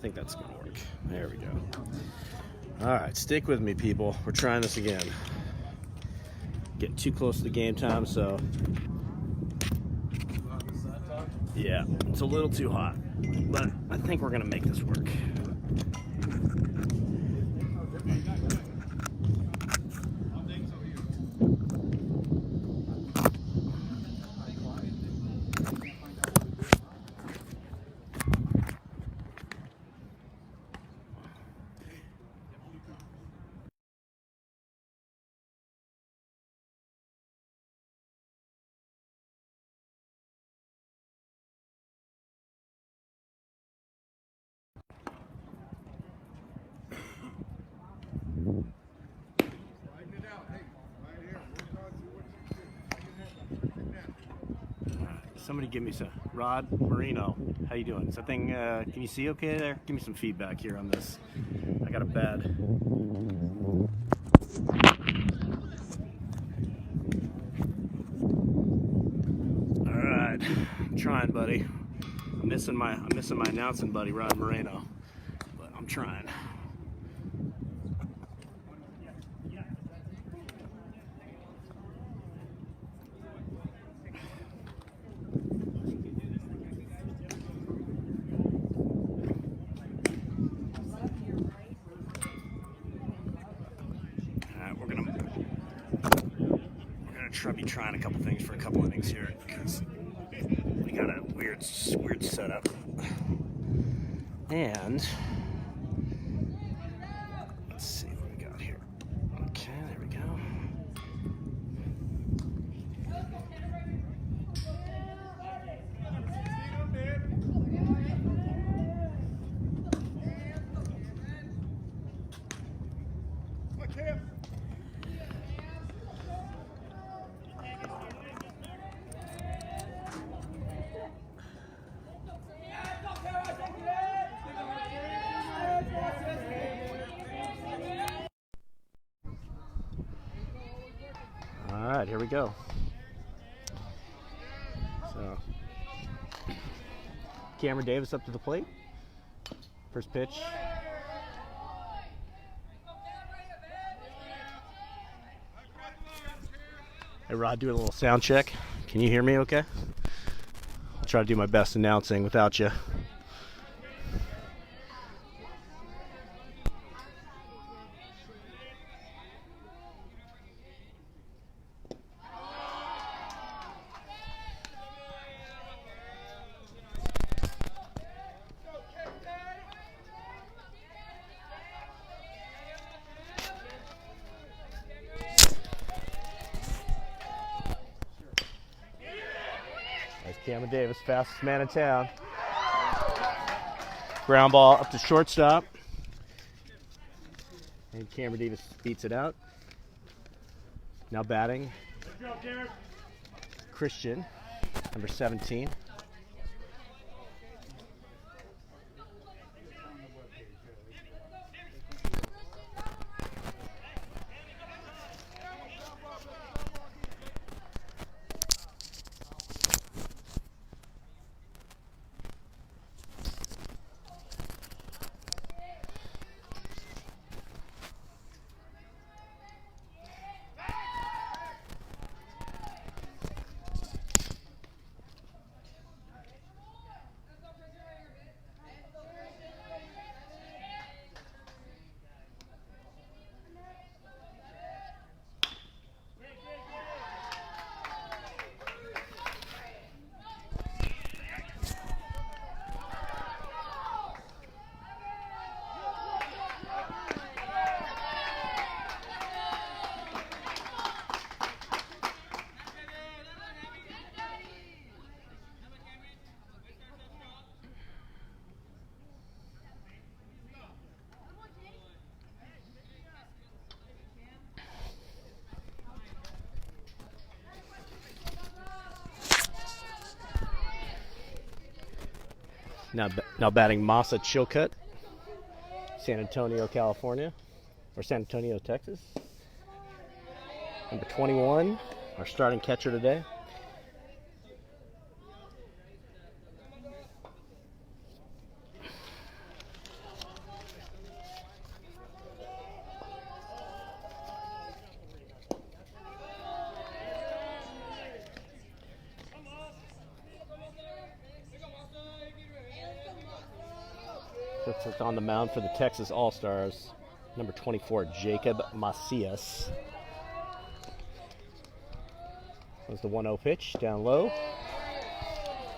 think that's going to work. There we go. All right, stick with me, people. We're trying this again. Getting too close to the game time, so yeah, it's a little too hot, but I think we're going to make this work. Somebody give me some. Rod Marino, how you doing? Is that thing, can you see okay there? Give me some feedback here on this. I got a bad. All right, I'm trying, buddy. I'm missing my announcing buddy, Rod Moreno, but I'm trying. Be trying a couple things for a couple innings here because we got a weird setup. And let's see what we got here. Okay, there we go. All right, here we go. So, Cameron Davis up to the plate. First pitch. Hey, Rod, doing a little sound check. Can you hear me okay? I'll try to do my best announcing without you. Cameron Davis, fastest man in town. Ground ball up to shortstop. And Cameron Davis beats it out. Now batting, Christian, number 17. Now batting Masa Chilcutt, San Antonio, California, or San Antonio, Texas. Number 21, our starting catcher today. Sits on the mound for the Texas All-Stars, number 24, Jacob Macias. Was the 1-0 pitch, down low.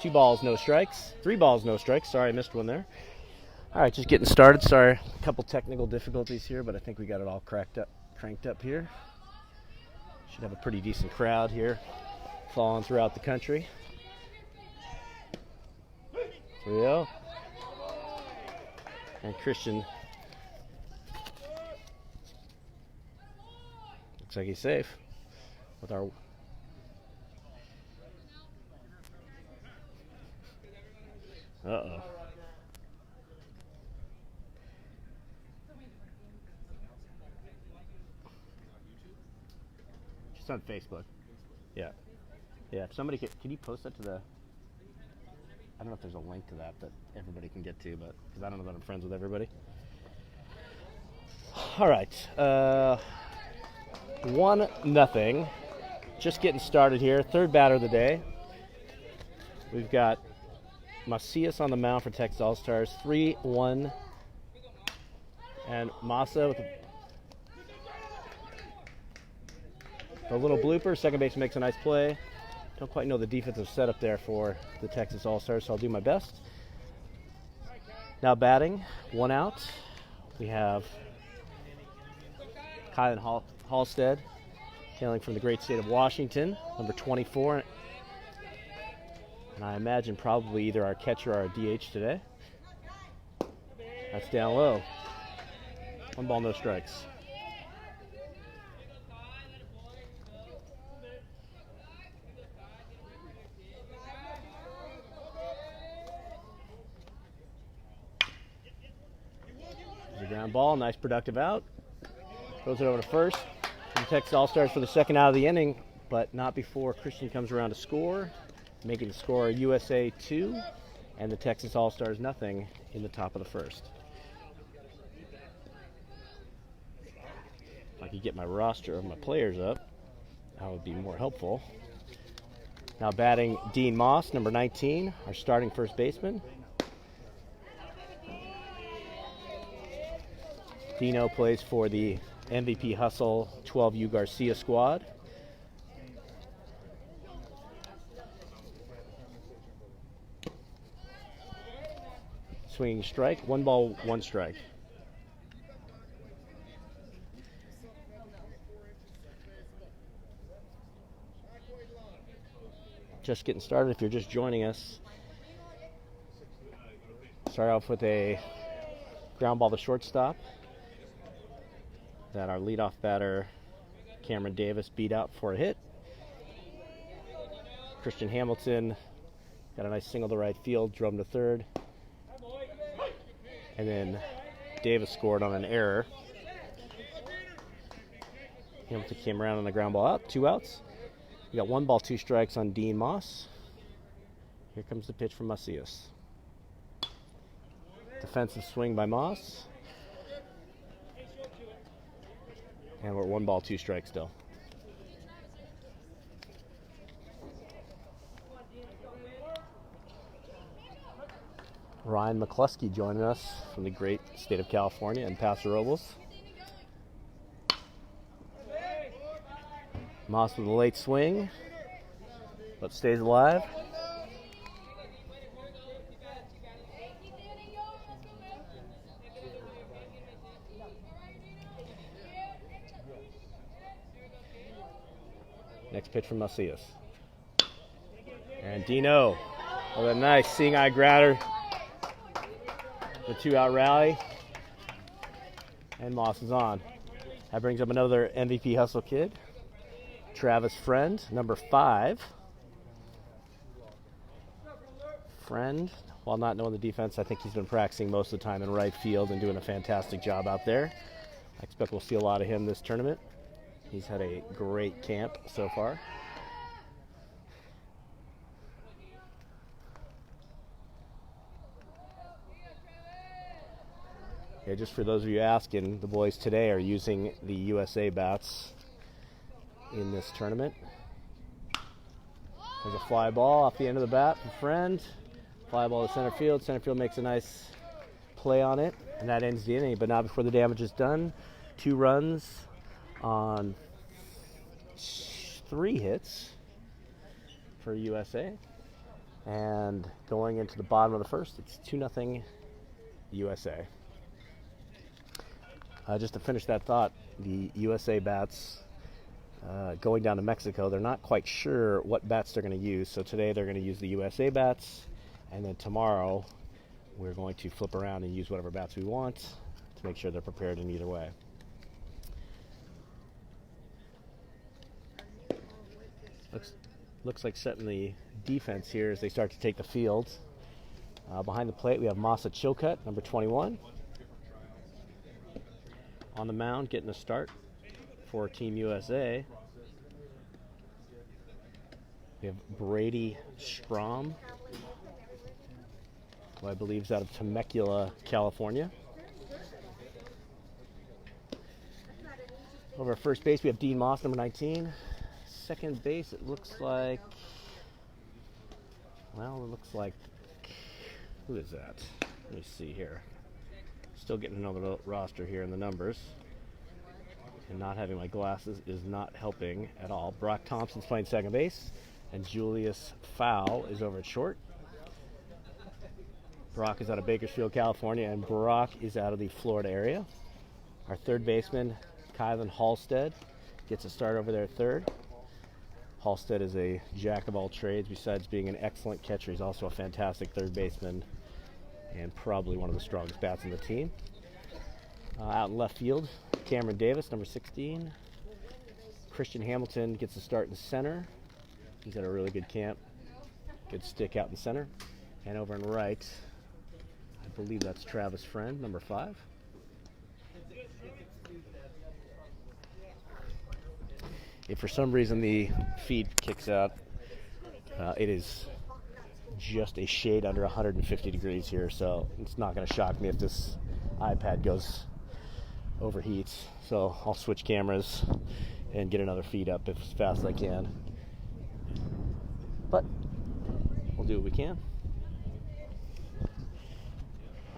2 balls, no strikes. 3 balls, no strikes. Sorry, I missed one there. All right, just getting started. Sorry, a couple technical difficulties here, but I think we got it all cranked up here. Should have a pretty decent crowd here, following throughout the country. 3-0. And Christian looks like he's safe with our. Uh-oh. Just on Facebook. Yeah. Yeah, if somebody can you post that to the. I don't know if there's a link to that everybody can get to, but because I don't know that I'm friends with everybody. All right. 1-0. Just getting started here. Third batter of the day. We've got Macias on the mound for Texas All-Stars. 3-1. And Massa with a little blooper. Second base makes a nice play. Don't quite know the defensive setup there for the Texas All-Stars, so I'll do my best. Now batting, 1 out. We have Kylan Halstead, hailing from the great state of Washington, number 24. And I imagine probably either our catcher or our DH today. That's down low. 1 ball, no strikes. Ground ball, nice productive out. Throws it over to first. The Texas All-Stars for the second out of the inning, but not before Christian comes around to score, making the score USA 2 and the Texas All-Stars nothing in the top of the first. If I could get my roster of my players up, that would be more helpful. Now batting Dean Moss, number 19, our starting first baseman. Dino plays for the MVP Hustle 12U Garcia squad. Swinging strike, 1 ball, 1 strike. Just getting started if you're just joining us. Start off with a ground ball to shortstop that our leadoff batter, Cameron Davis, beat out for a hit. Christian Hamilton got a nice single to right field, drove him to third. And then Davis scored on an error. Hamilton came around on the ground ball out, 2 outs. We got 1 ball, 2 strikes on Dean Moss. Here comes the pitch from Macias. Defensive swing by Moss. And we're 1 ball, 2 strikes still. Ryan McCluskey joining us from the great state of California in Paso Robles. Moss with a late swing, but stays alive. Next pitch from Macias. And Dino with a nice seeing eye grounder. The 2-out rally. And Moss is on. That brings up another MVP Hustle kid. Travis Friend, number 5. Friend, while not knowing the defense, I think he's been practicing most of the time in right field and doing a fantastic job out there. I expect we'll see a lot of him this tournament. He's had a great camp so far. Yeah, just for those of you asking, the boys today are using the USA bats in this tournament. There's a fly ball off the end of the bat from Friend. Fly ball to center field. Center field makes a nice play on it, and that ends the inning, but not before the damage is done. 2 runs on 3 hits for USA. And going into the bottom of the first, it's 2-0 USA. Just to finish that thought, the USA bats going down to Mexico, they're not quite sure what bats they're going to use. So today they're going to use the USA bats, and then tomorrow we're going to flip around and use whatever bats we want to make sure they're prepared in either way. Looks like setting the defense here as they start to take the field. Behind the plate we have Masa Chilcutt, number 21. On the mound, getting a start for Team USA, we have Brady Strohm, who I believe is out of Temecula, California. Over at first base, we have Dean Moss, number 19. Second base, it looks like, who is that? Let me see here. Still getting another roster here in the numbers. And not having my glasses is not helping at all. Brock Thompson's playing second base, and Julius Fowl is over at short. Brock is out of Bakersfield, California, and Brock is out of the Florida area. Our third baseman, Kylan Halstead, gets a start over there at third. Halstead is a jack of all trades. Besides being an excellent catcher, he's also a fantastic third baseman and probably one of the strongest bats in the team. Out in left field, Cameron Davis, number 16. Christian Hamilton gets a start in center. He's had a really good camp. Good stick out in center. And over in right, I believe that's Travis Friend, number 5. If for some reason the feed kicks out, it is just a shade under 150 degrees here, so it's not going to shock me if this iPad overheats. So I'll switch cameras and get another feed up as fast as I can. But we'll do what we can.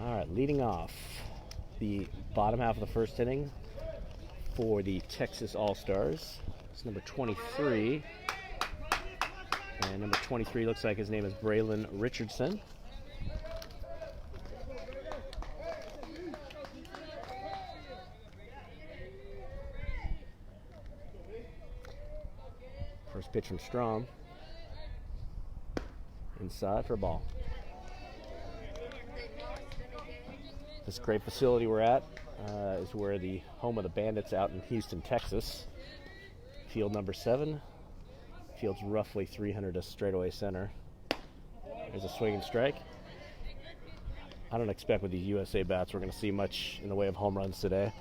All right, leading off the bottom half of the first inning for the Texas All-Stars. It's number 23. And number 23 looks like his name is Braylon Richardson. First pitch from Strom. Inside for a ball. This great facility we're at is where the home of the Bandits out in Houston, Texas. Field number 7. Field's roughly 300 to straightaway center. There's a swing and strike. I don't expect with these USA bats we're going to see much in the way of home runs today.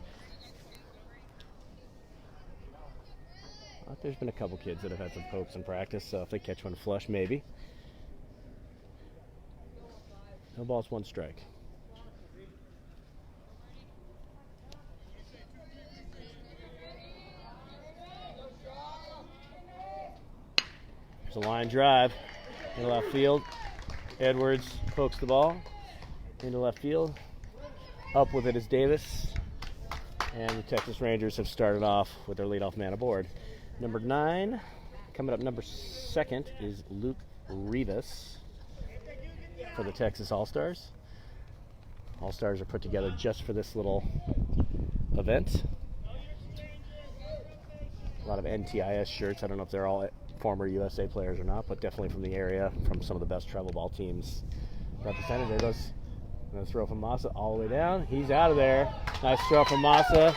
But there's been a couple kids that have had some pokes in practice, so if they catch one flush, maybe. No balls, 1 strike. There's a line drive into left field. Edwards pokes the ball into left field. Up with it is Davis. And the Texas Rangers have started off with their leadoff man aboard. Number 9, coming up number 2nd, is Luke Rivas for the Texas All-Stars. All-Stars are put together just for this little event. A lot of NTIS shirts. I don't know if they're all former USA players or not, but definitely from the area, from some of the best travel ball teams represented. There goes a throw from Massa all the way down. He's out of there. Nice throw from Massa.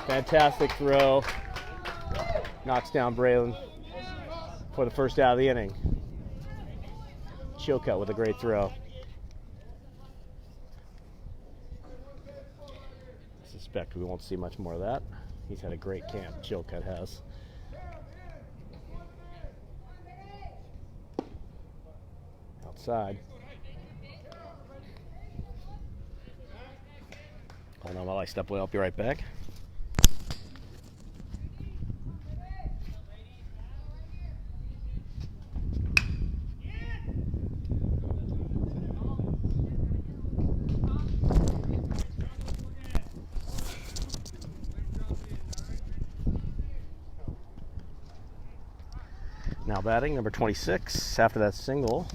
Fantastic throw. Knocks down Braylon for the first out of the inning. Chilcutt with a great throw. I suspect we won't see much more of that. He's had a great camp, Chilcutt has. Outside. Hold on while I step away. I'll be right back. Now batting, number 26, after that single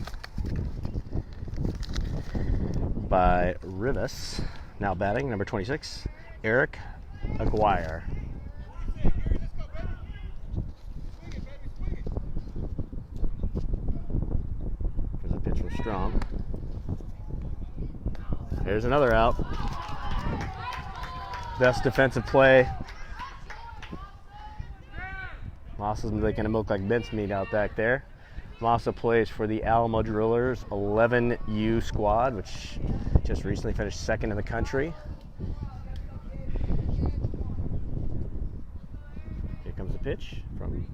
by Rivas. Now batting, number 26, Eric Aguirre. There's a pitch from Strohm. Here's another out. Best defensive play. Moss is making him look like mincemeat out back there. Massa plays for the Alamo Drillers 11U squad, which just recently finished second in the country. Here comes the pitch from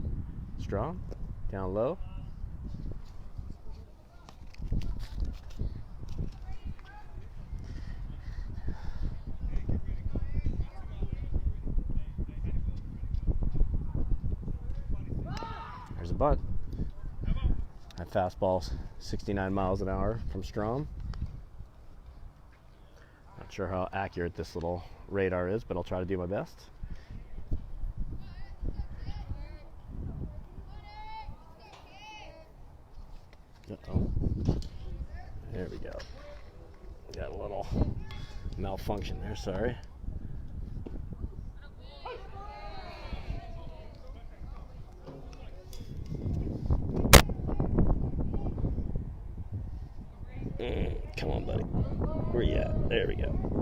Strohm, down low. There's a bunt. That fastball's 69 miles an hour from Strohm. Not sure how accurate this little radar is, but I'll try to do my best. Uh-oh. There we go. Got a little malfunction there, sorry. Come on, buddy. Where you at? There we go.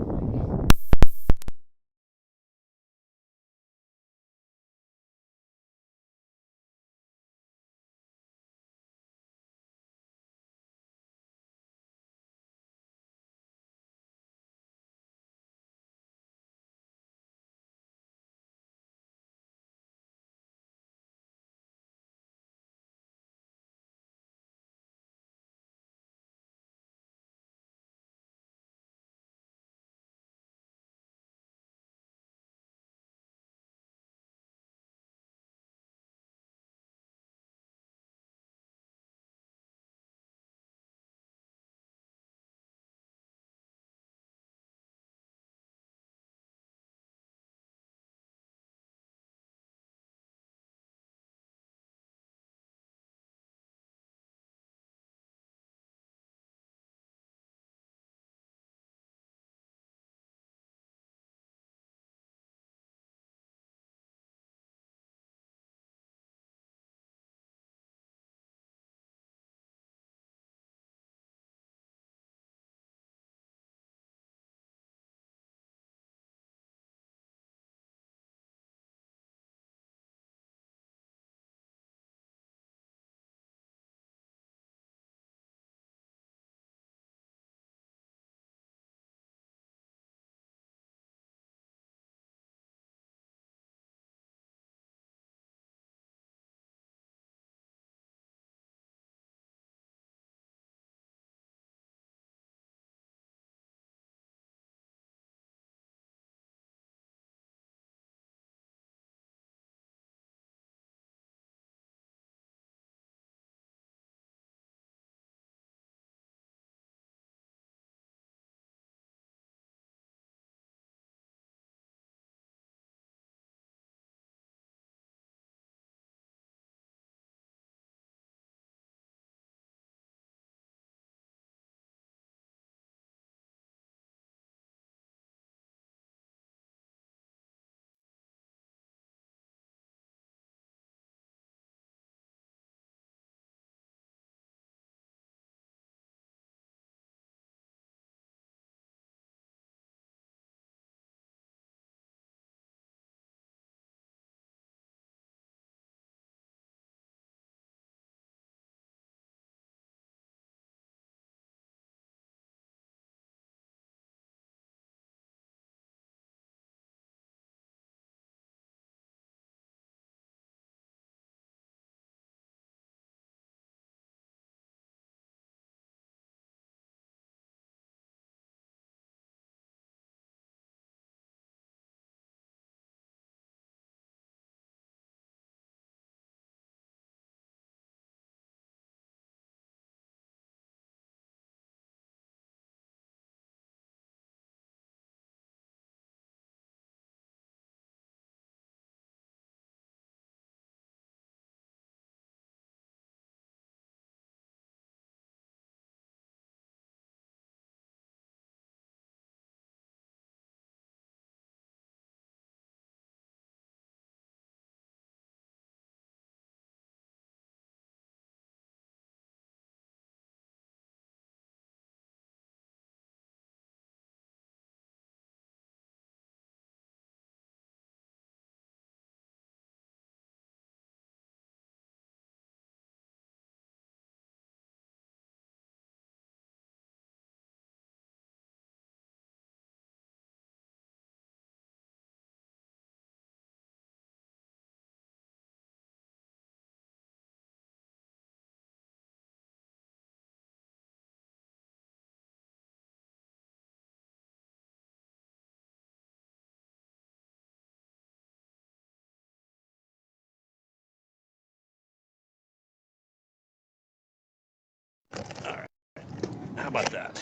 How about that?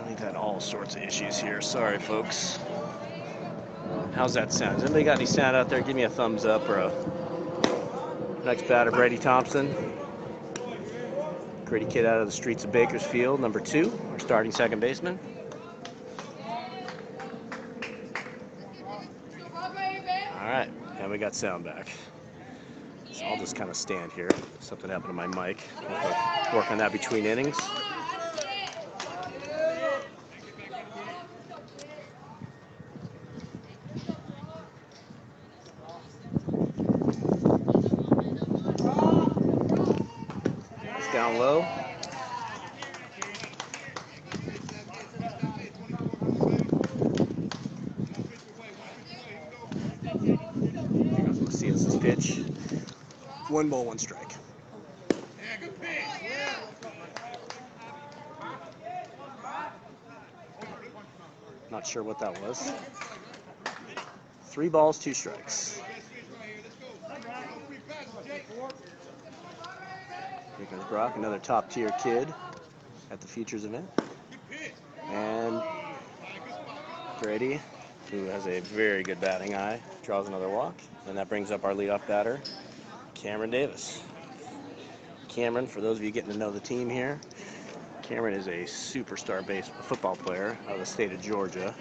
We've had all sorts of issues here. Sorry, folks. How's that sound? Has anybody got any sound out there? Give me a thumbs up or a... Next batter, Brady Thompson. Gritty kid out of the streets of Bakersfield, number 2, our starting second baseman. All right, and we got sound back. So I'll just kind of stand here. Something happened to my mic. We'll have to work on that between innings. It's down low. Let's see, this is pitch. 1 ball, 1 strike. Not sure what that was. 3 balls, 2 strikes. Here comes Brock, another top-tier kid at the Futures event. And Brady, who has a very good batting eye, draws another walk. And that brings up our leadoff batter, Cameron Davis. Cameron, for those of you getting to know the team here, Cameron is a superstar football player out of the state of Georgia.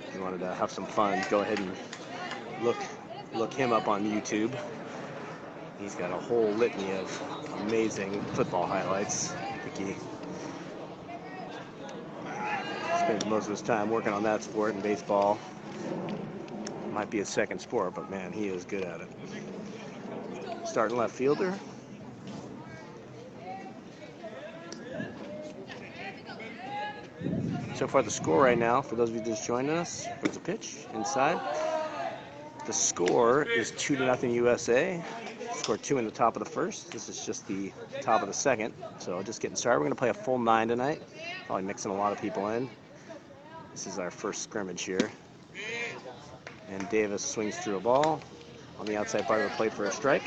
If you wanted to have some fun, go ahead and look him up on YouTube. He's got a whole litany of amazing football highlights. I think he spends most of his time working on that sport, and baseball might be his second sport, but man, he is good at it. Starting left fielder. So far the score right now, for those of you just joining us, there's a pitch inside. The score is 2-0 USA. Scored 2 in the top of the first. This is just the top of the second. So just getting started. We're going to play a full 9 tonight. Probably mixing a lot of people in. This is our first scrimmage here. And Davis swings through a ball on the outside part of the plate for a strike.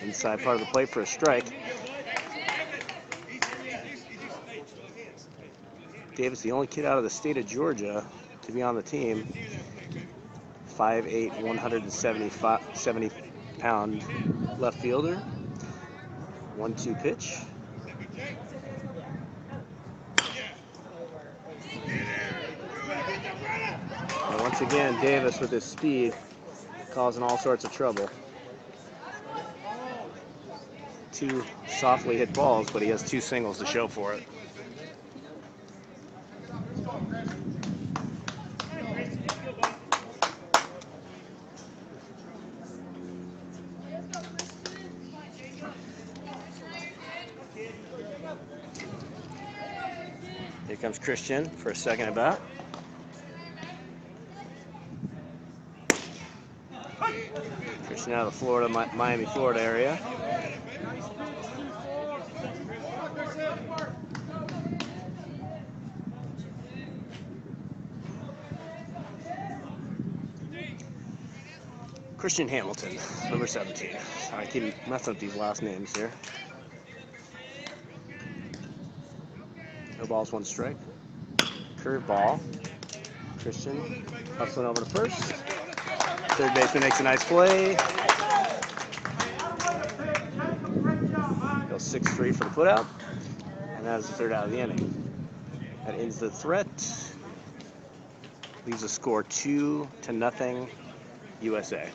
Inside part of the plate for a strike. Davis, the only kid out of the state of Georgia to be on the team. 5'8", 170-pound left fielder. 1-2 pitch. And once again, Davis with his speed causing all sorts of trouble. 2 softly hit balls, but he has 2 singles to show for it. Here comes Christian for a second at bat. Christian out of the Florida, Miami, Florida area. Christian Hamilton, number 17. I keep messing up these last names here. No balls, 1 strike. Curve ball. Christian hustling over to first. Third baseman makes a nice play. Goes 6-3 for the putout. And that is the 3rd out of the inning. That ends the threat. Leaves the score 2-0 USA.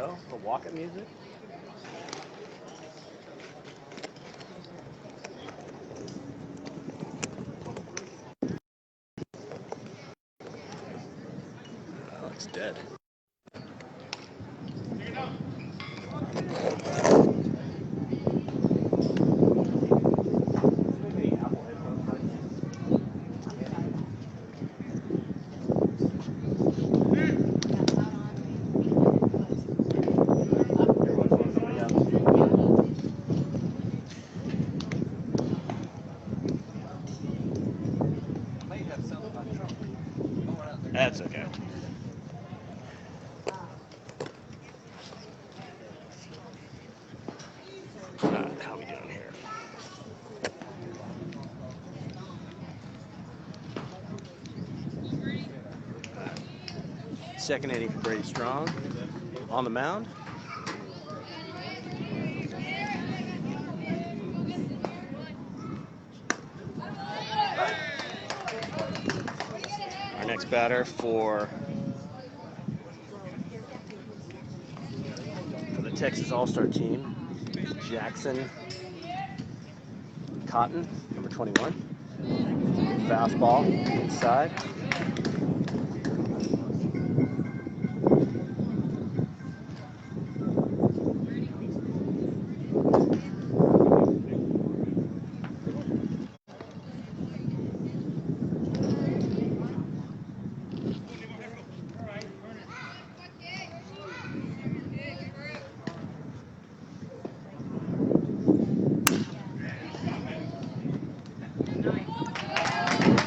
go. The walk-up music. Oh, it's dead. That's okay. How are we doing here? Second inning for Brady Strohm on the mound. Our next batter for the Texas All-Star team, Jackson Cotton, number 21. Fastball inside.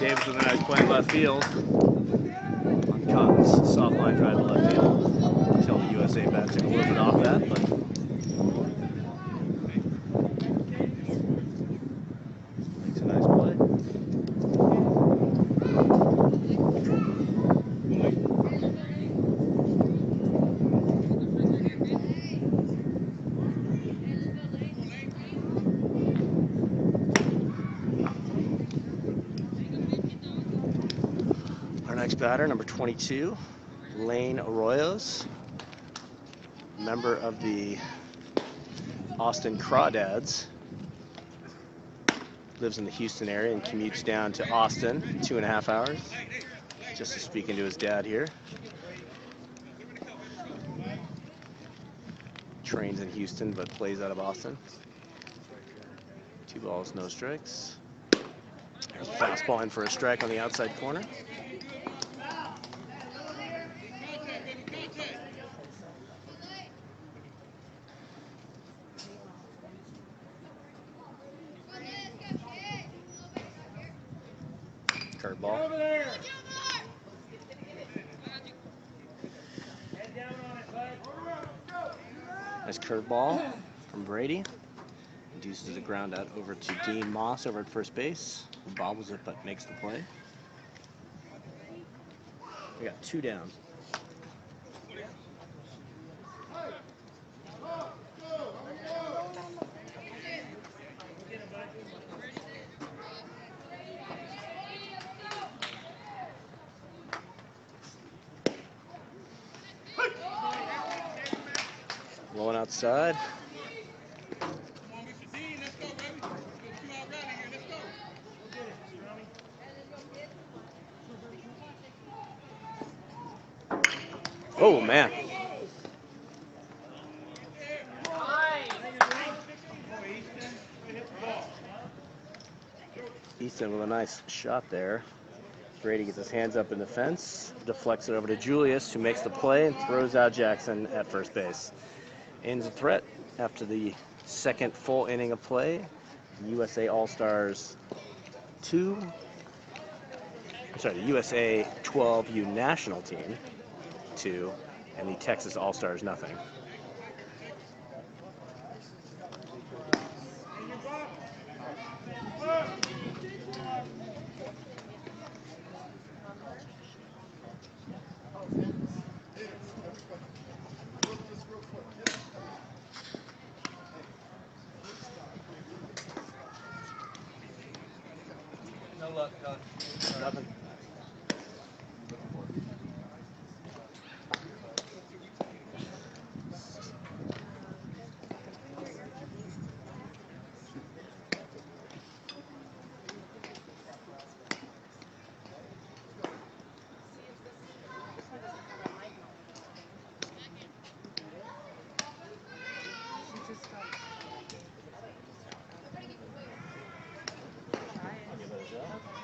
Davis with a nice play in left field. On Cotton's soft line drive to left field. Until the USA bat took a little bit off that, but makes a nice play. Our next batter, number 22, Lane Arroyos, member of the Austin Crawdads. Lives in the Houston area and commutes down to Austin 2.5 hours just to speak into his dad here. Trains in Houston but plays out of Austin. 2 balls, no strikes. There's a fastball in for a strike on the outside corner. Curveball. Nice curveball from Brady. Induces the ground out over to Dean Moss over at first base. Bobbles it but makes the play. We got 2 down. Rolling outside. Oh, man. Easton with a nice shot there. Brady gets his hands up in the fence, deflects it over to Julius, who makes the play and throws out Jackson at first base. Ends the threat after the second full inning of play. The USA All-Stars the USA 12U national team 2, and the Texas All-Stars nothing. No luck, Coach. Nothing.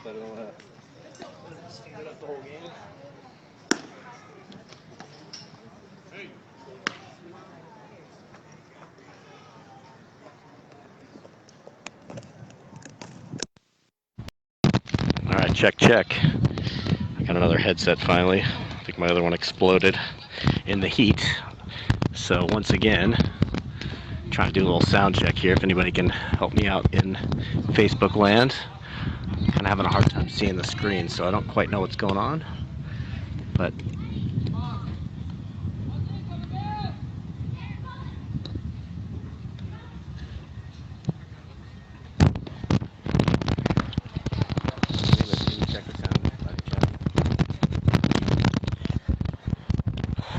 Better than what? Steamed it up the whole game. All right, check, check. I got another headset finally. I think my other one exploded in the heat. So once again, trying to do a little sound check here. If anybody can help me out in Facebook land. Kind of having a hard time seeing the screen, so I don't quite know what's going on. But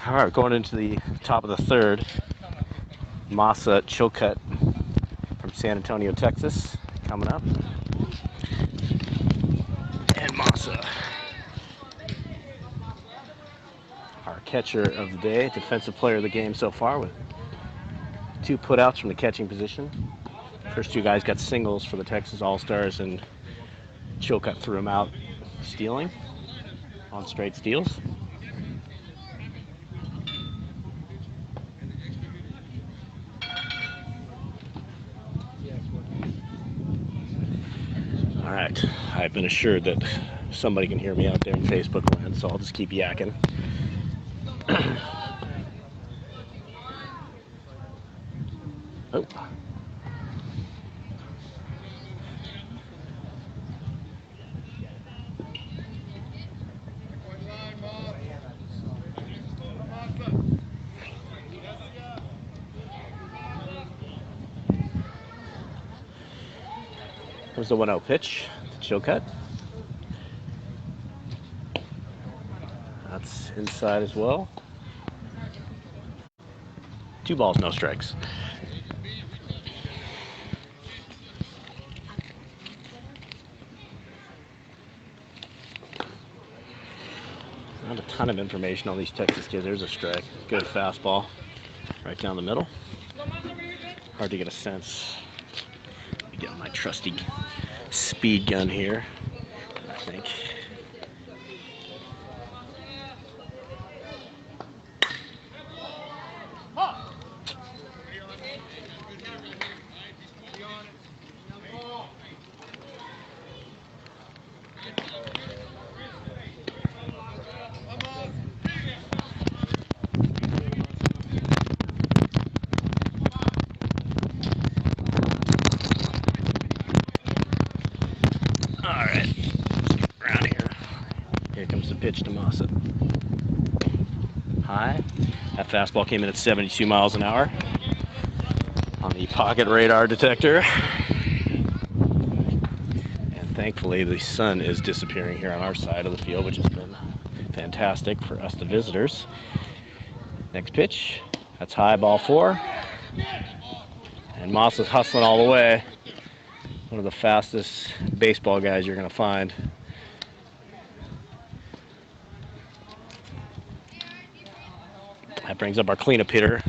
all right, going into the top of the third. Masa Chocut from San Antonio, Texas, coming up. And Masa, our catcher of the day, defensive player of the game so far, with 2 putouts from the catching position. First 2 guys got singles for the Texas All-Stars, and Chocut threw him out stealing on straight steals. All right, I've been assured that somebody can hear me out there in Facebook land, so I'll just keep yakking. Oh. There's the 1-0 pitch, Chocut. That's inside as well. 2 balls, no strikes. Not a ton of information on these Texas kids. There's a strike. Good fastball right down the middle. Hard to get a sense. Let me get my trusty speed gun here, I think. Pitch to Masa. High. That fastball came in at 72 miles an hour on the pocket radar detector. And thankfully the sun is disappearing here on our side of the field, which has been fantastic for us, the visitors. Next pitch. That's high, ball 4. And Masa's hustling all the way. One of the fastest baseball guys you're going to find. That brings up our cleanup hitter,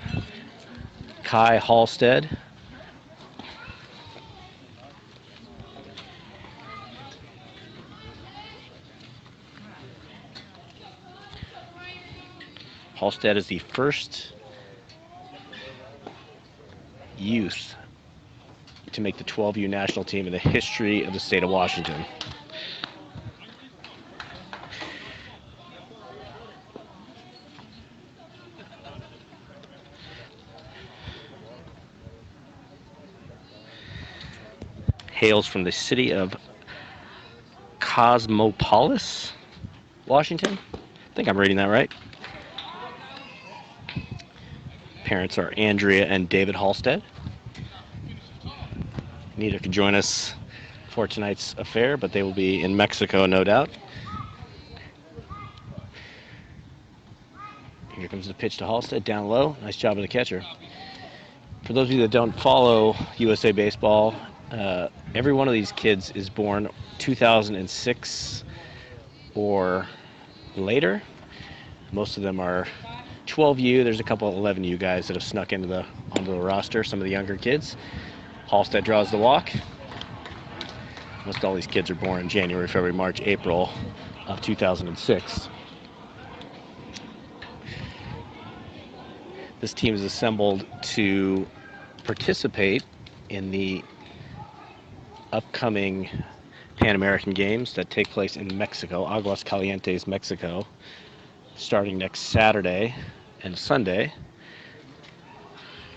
Kai Halstead. Halstead is the first youth to make the 12U national team in the history of the state of Washington. Hails from the city of Cosmopolis, Washington. I think I'm reading that right. Parents are Andrea and David Halstead. Neither could join us for tonight's affair, but they will be in Mexico, no doubt. Here comes the pitch to Halstead, down low. Nice job of the catcher. For those of you that don't follow USA Baseball, every one of these kids is born 2006 or later. Most of them are 12U. There's a couple of 11U guys that have snuck onto the roster, some of the younger kids. Halstead draws the walk. Almost all these kids are born in January, February, March, April of 2006. This team is assembled to participate in the upcoming Pan American Games that take place in Mexico, Aguas Calientes, Mexico, starting next Saturday and Sunday.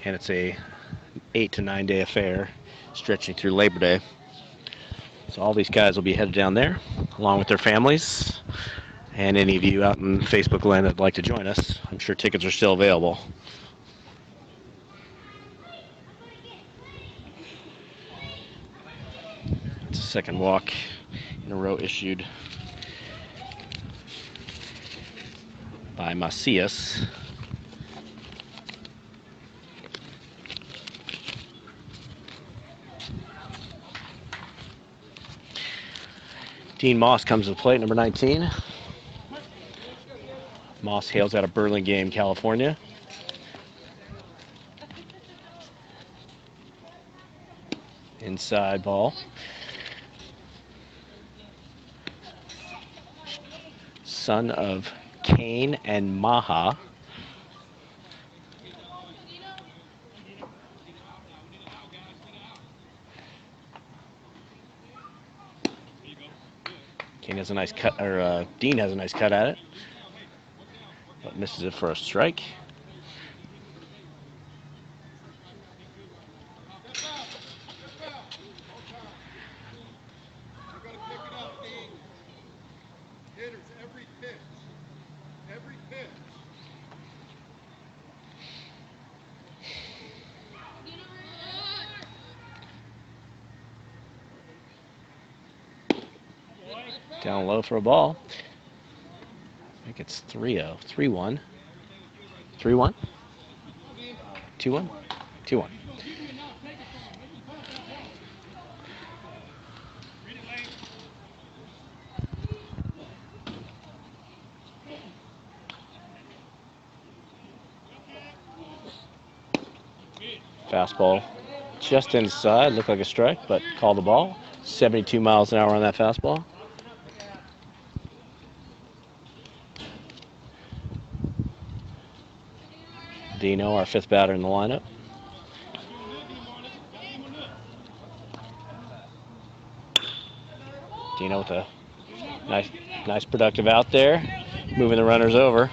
And it's a 8 to 9 day affair stretching through Labor Day. So all these guys will be headed down there along with their families. And any of you out in Facebook land that'd like to join us, I'm sure tickets are still available. It's a second walk in a row issued by Macias. Dean Moss comes to the plate, number 19. Moss hails out of Burlingame, California. Inside ball. Son of Kane and Maha. Kane has a nice cut, or Dean has a nice cut at it, but misses it for a strike. Down low for a ball. I think it's 3-0. 3-1. 3-1? 2-1? 2-1. Fastball just inside. Looked like a strike, but called the ball. 72 miles an hour on that fastball. Dino, our fifth batter in the lineup. Dino with a nice productive out there, moving the runners over.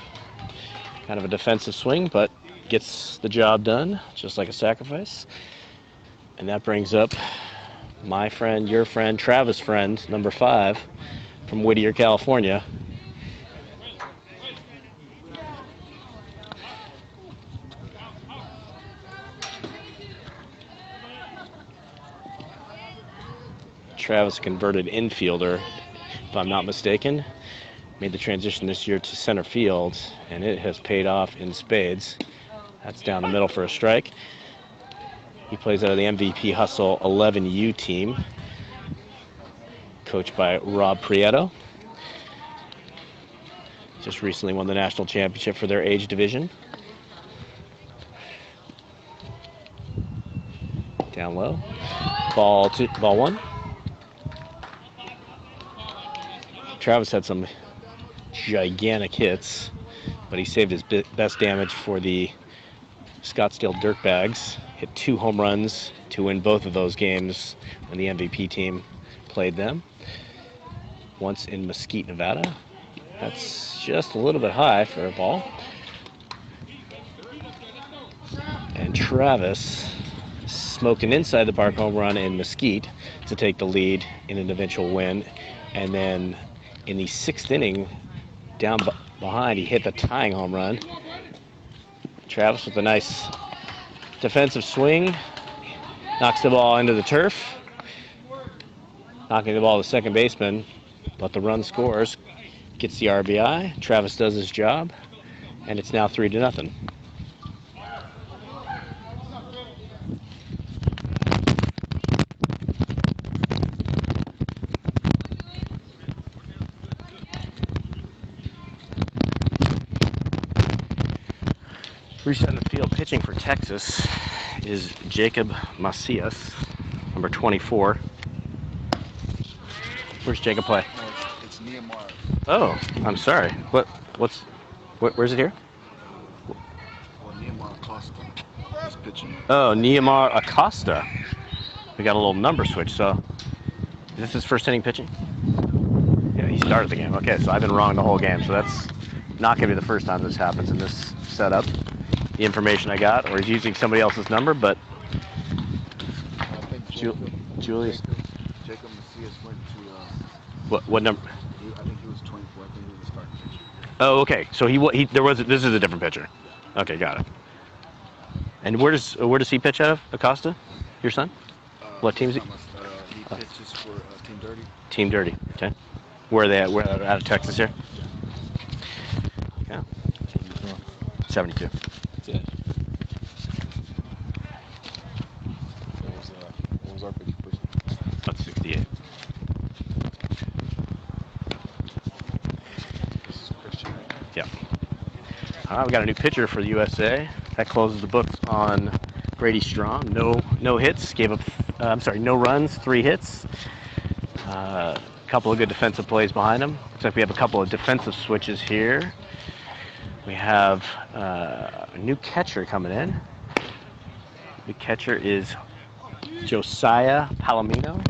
Kind of a defensive swing, but gets the job done, just like a sacrifice. And that brings up my friend, your friend, Travis' friend, number 5, from Whittier, California. Travis, converted infielder, if I'm not mistaken, made the transition this year to center field, and it has paid off in spades. That's down the middle for a strike. He plays out of the MVP Hustle 11U team, coached by Rob Prieto. Just recently won the national championship for their age division. Down low. Ball 1. Travis had some gigantic hits, but he saved his best damage for the Scottsdale Dirtbags. Hit 2 home runs to win both of those games when the MVP team played them. Once in Mesquite, Nevada. That's just a little bit high for a ball. And Travis smoked an inside the park home run in Mesquite to take the lead in an eventual win. And then in the 6th inning, down behind, he hit the tying home run. Travis with a nice defensive swing, knocks the ball into the turf, knocking the ball to second baseman, but the run scores, gets the RBI. Travis does his job, and it's now 3-0. Resetting the field, pitching for Texas is Jacob Macias, number 24. Where's Jacob play? No, it's Nehemiah. Oh, I'm sorry. Where's it here? Well, Nehemiah Costa is pitching. Oh, Nehemiah Acosta. We got a little number switch, so is this his first inning pitching? Yeah, he started the game. Okay, so I've been wrong the whole game, so that's not going to be the first time this happens in this setup. The information I got, or he's using somebody else's number, but I think Julius. Jacob Macias went to. What number? I think he was 24. I think he was a starting pitcher. Oh, okay. So this is a different pitcher. Okay, got it. And where does he pitch out of? Acosta, your son? What team is he? He pitches for Team Dirty. Team Dirty. Okay. Where are they at? Where out of Texas here? Yeah. 72. Yeah. What was our pitch person? About 68. This is Christian. Yeah. All right, we got a new pitcher for the USA. That closes the books on Brady Strohm. No hits. No runs, 3 hits. A couple of good defensive plays behind him. Looks like we have a couple of defensive switches here. We have a new catcher coming in. The catcher is Josiah Palomino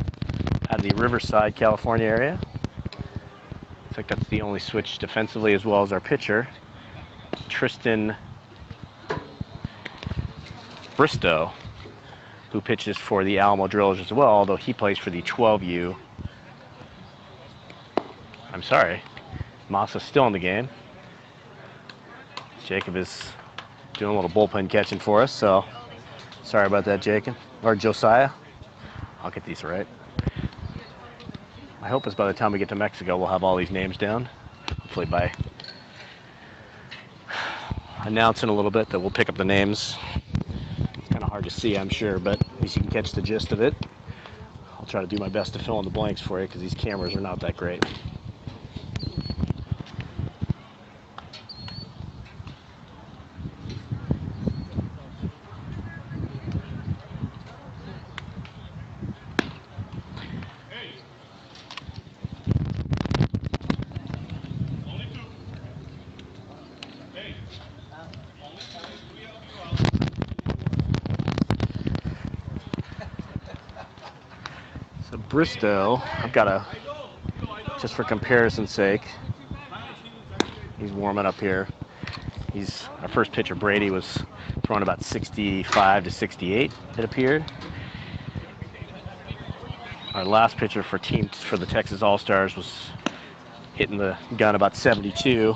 out of the Riverside, California area. Looks like that's the only switch defensively, as well as our pitcher, Tristan Bristow, who pitches for the Alamo Drillers as well, although he plays for the 12U. I'm sorry, Masa's still in the game. Jacob is doing a little bullpen catching for us, so sorry about that, Jacob. Or Josiah. I'll get these right. My hope is by the time we get to Mexico, we'll have all these names down. Hopefully by announcing a little bit that we'll pick up the names. It's kind of hard to see, I'm sure, but at least you can catch the gist of it. I'll try to do my best to fill in the blanks for you because these cameras are not that great. So Bristow, I've got just for comparison's sake, he's warming up here. Our first pitcher, Brady, was throwing about 65 to 68, it appeared. Our last pitcher for the Texas All-Stars was hitting the gun about 72.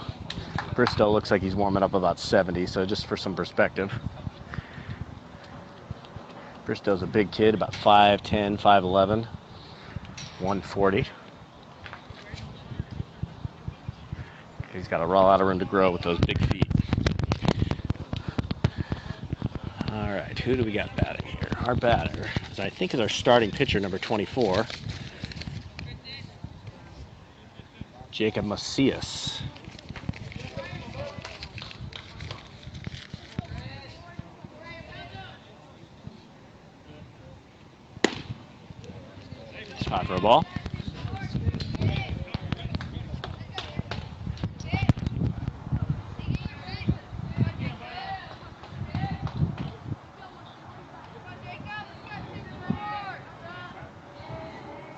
Bristow looks like he's warming up about 70, so just for some perspective. Bristow's a big kid, about 5'10", 5'11", 140. He's got a lot of room to grow with those big feet. All right, who do we got batting here? Our batter, I think, is our starting pitcher, number 24, Jacob Macias. It's hot for a ball.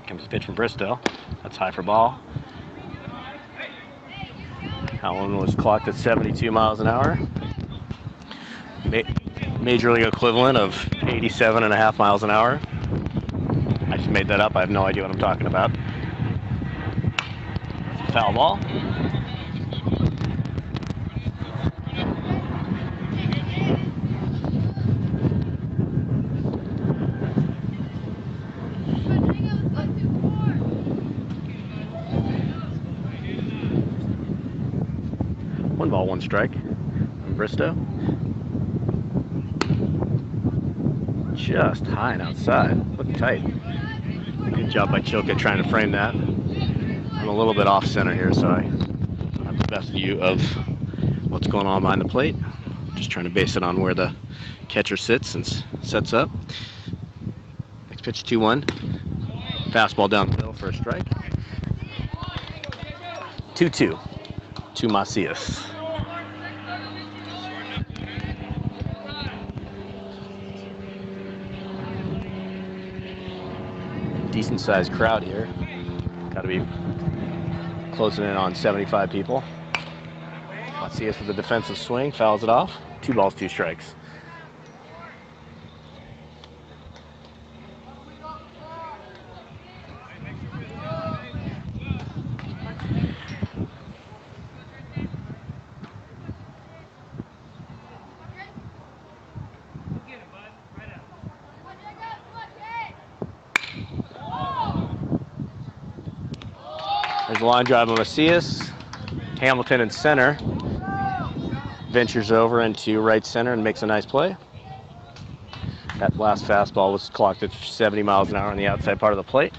Comes a pitch from Bristow. That's high for ball. That one was clocked at 72 miles an hour. Major league equivalent of 87.5 miles an hour. I just made that up. I have no idea what I'm talking about. Foul ball. One ball, one strike from Bristow. Just high and outside. Look tight. Good job by Chilka trying to frame that. I'm a little bit off center here, so I don't have the best view of what's going on behind the plate. Just trying to base it on where the catcher sits and sets up. Next pitch, 2-1. Fastball down the middle for a strike. 2-2 to Macias. Decent sized crowd here. Got to be closing in on 75 people. Macias with a defensive swing, fouls it off. 2 balls, 2 strikes. There's a line drive on Macias. Hamilton in center. Ventures over into right center and makes a nice play. That last fastball was clocked at 70 miles an hour on the outside part of the plate.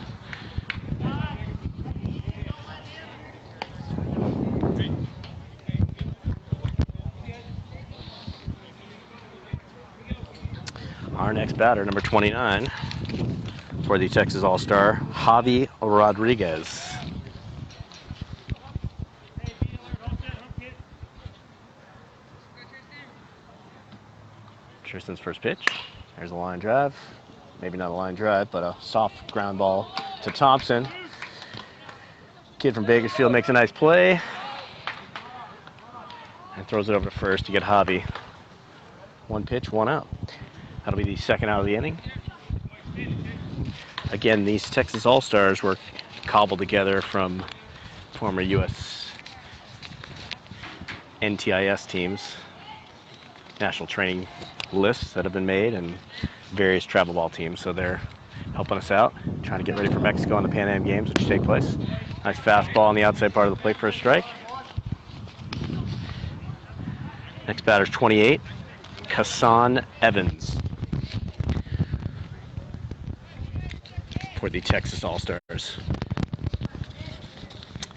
Our next batter, number 29, for the Texas All-Star, Javi Rodriguez. Tristan's first pitch. There's a line drive. Maybe not a line drive, but a soft ground ball to Thompson. Kid from Bakersfield makes a nice play and throws it over to first to get Javi. 1 pitch, 1 out. That'll be the second out of the inning. Again, these Texas All-Stars were cobbled together from former U.S. NTIS teams, national training lists that have been made, and various travel ball teams. So they're helping us out, trying to get ready for Mexico and the Pan Am Games, which take place. Nice fastball on the outside part of the plate for a strike. Next batter's 28, Kassan Evans, for the Texas All-Stars.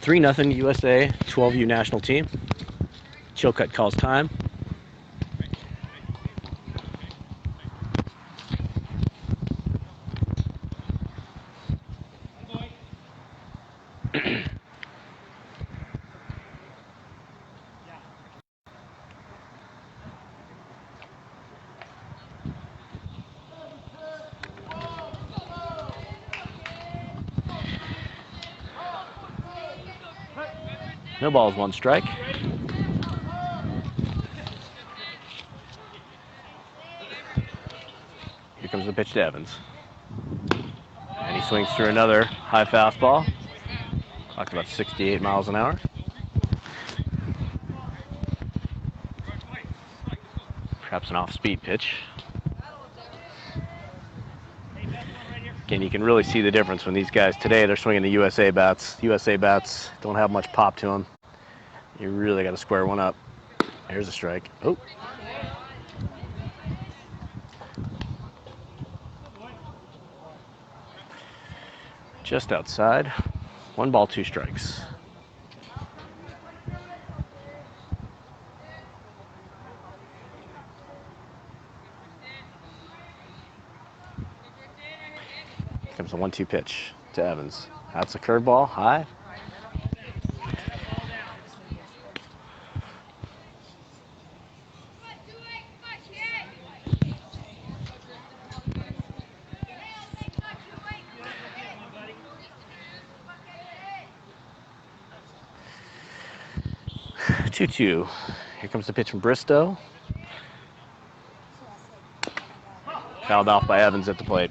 3-0 USA, 12U national team. Chilcutt calls time. No balls, 1 strike. Here comes the pitch to Evans. And he swings through another high fastball. Clocked about 68 miles an hour. Perhaps an off-speed pitch. Again, you can really see the difference when these guys today, they're swinging the USA bats. USA bats don't have much pop to them. You really got to square one up. Here's a strike. Oh. Just outside. 1 ball, 2 strikes. Here comes a 1-2 pitch to Evans. That's a curveball, high. Two. Here comes the pitch from Bristow. Fouled off by Evans at the plate.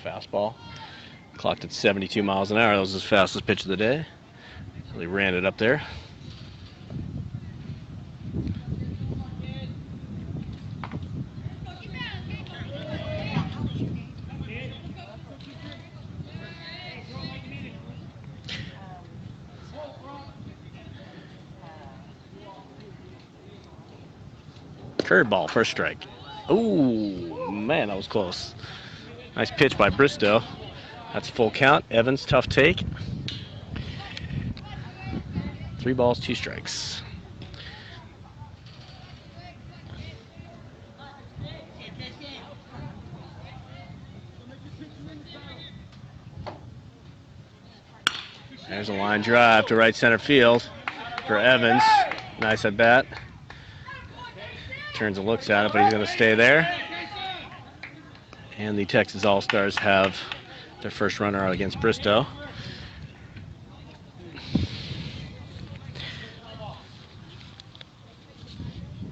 Fastball. Clocked at 72 miles an hour. That was his fastest pitch of the day. Really ran it up there. Curveball, first strike. Ooh, man, that was close. Nice pitch by Bristow. That's a full count. Evans, tough take. 3 balls, 2 strikes. There's a line drive to right center field for Evans. Nice at bat. Turns and looks at it, but he's going to stay there. And the Texas All-Stars have their first runner out against Bristow.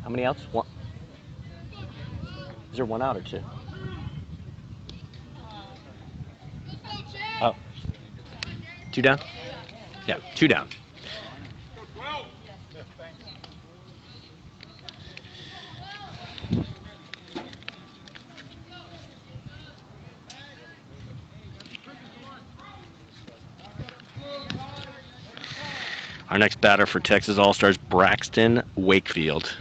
How many outs? One. Is there 1 out or 2? Oh. 2 down? Yeah, 2 down. Our next batter for Texas All-Stars, Braxton Wakefield.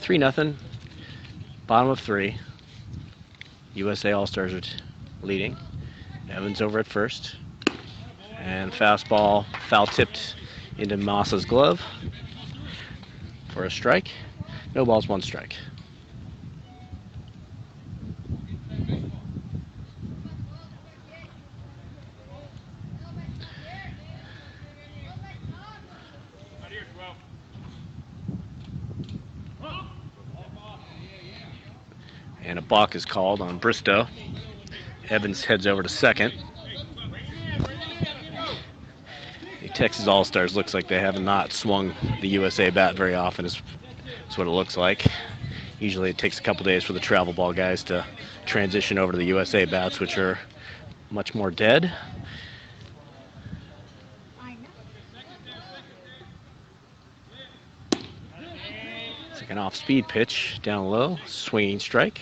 3-0. Bottom of 3. USA All-Stars are leading. Evans over at first. And fastball foul tipped into Massa's glove for a strike. No balls, 1 strike. And a balk is called on Bristow. Evans heads over to second. The Texas All-Stars looks like they have not swung the USA bat very often. That's what it looks like. Usually it takes a couple days for the travel ball guys to transition over to the USA bats, which are much more dead. It's like an off-speed pitch, down low, swinging strike.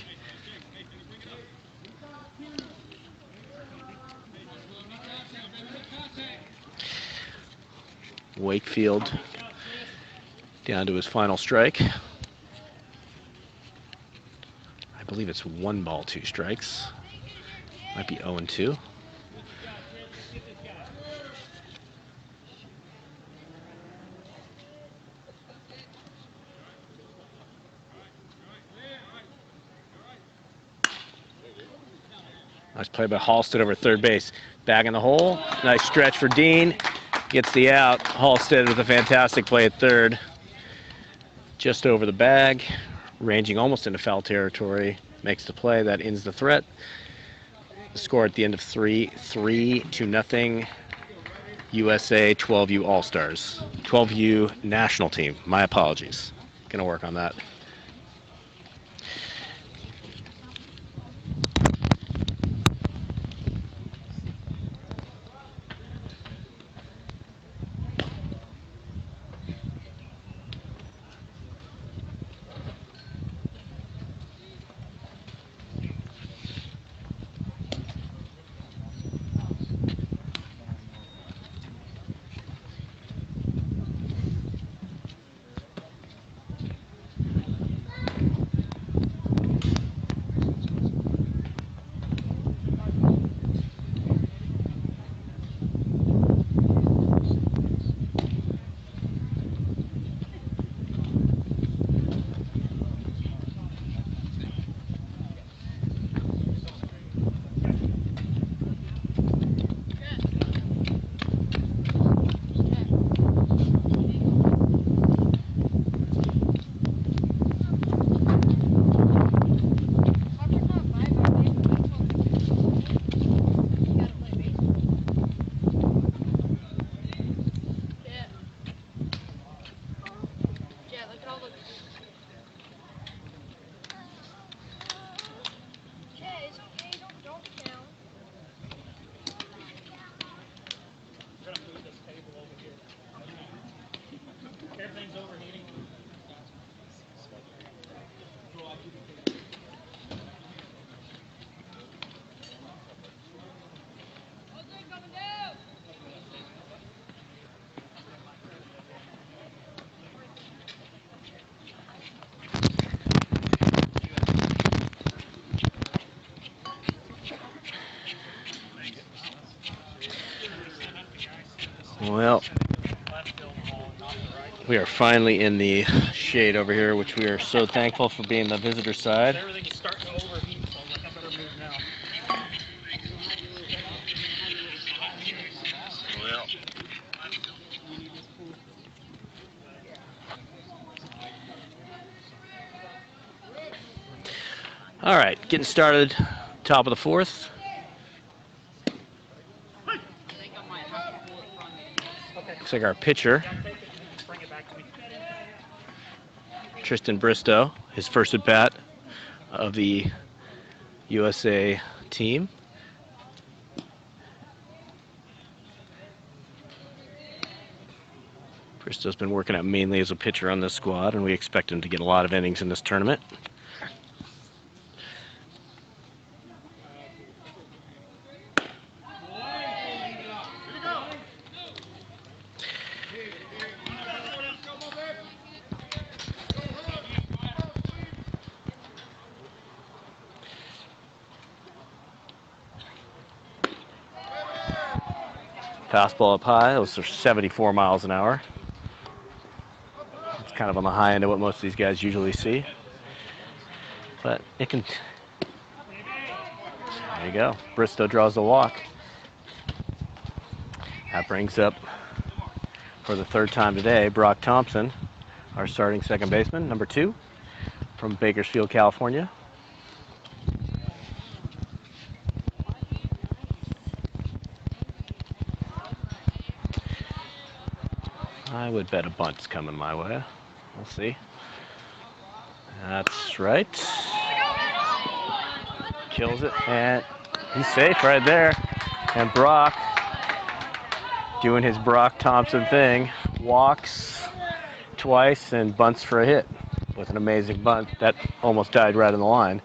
Wakefield down to his final strike. I believe it's 1 ball, 2 strikes. Might be 0-2. Nice play by Halstead over third base. Bag in the hole. Nice stretch for Dean. Gets the out. Halstead with a fantastic play at third. Just over the bag. Ranging almost into foul territory. Makes the play. That ends the threat. The score at the end of 3-0. USA 12U All-Stars. 12U national team. My apologies. Gonna work on that. We are finally in the shade over here, which we are so thankful for being the visitor side. Everything is starting to overheat, so I'm like, I better move now. Well. All right, getting started. Top of the fourth. Looks like our pitcher, Bring it back to me. Tristan Bristow, his first at bat of the USA team. Bristow's been working out mainly as a pitcher on this squad, and we expect him to get a lot of innings in this tournament. Fastball up high, those are 74 miles an hour. It's kind of on the high end of what most of these guys usually see. But it can... There you go. Bristow draws the walk. That brings up, for the third time today, Brock Thompson, our starting second baseman, number 2, from Bakersfield, California. I would bet a bunt's coming my way. We'll see. That's right. Kills it, and he's safe right there. And Brock, doing his Brock Thompson thing, walks twice and bunts for a hit with an amazing bunt. That almost died right on the line.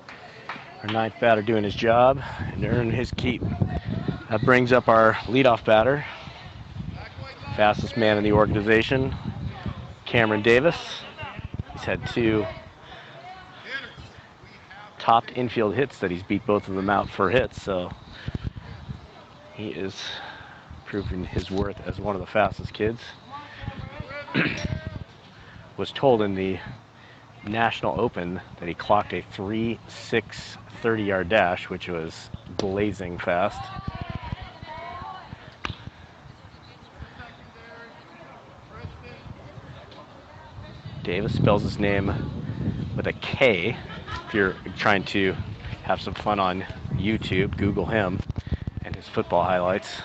Our ninth batter doing his job and earning his keep. That brings up our leadoff batter, fastest man in the organization, Cameron Davis. He's had 2 topped infield hits that he's beat both of them out for hits, so he is proving his worth as one of the fastest kids. Was told in the National Open that he clocked a 3.6 30-yard dash, which was blazing fast. Davis spells his name with a K. If you're trying to have some fun on YouTube, Google him and his football highlights.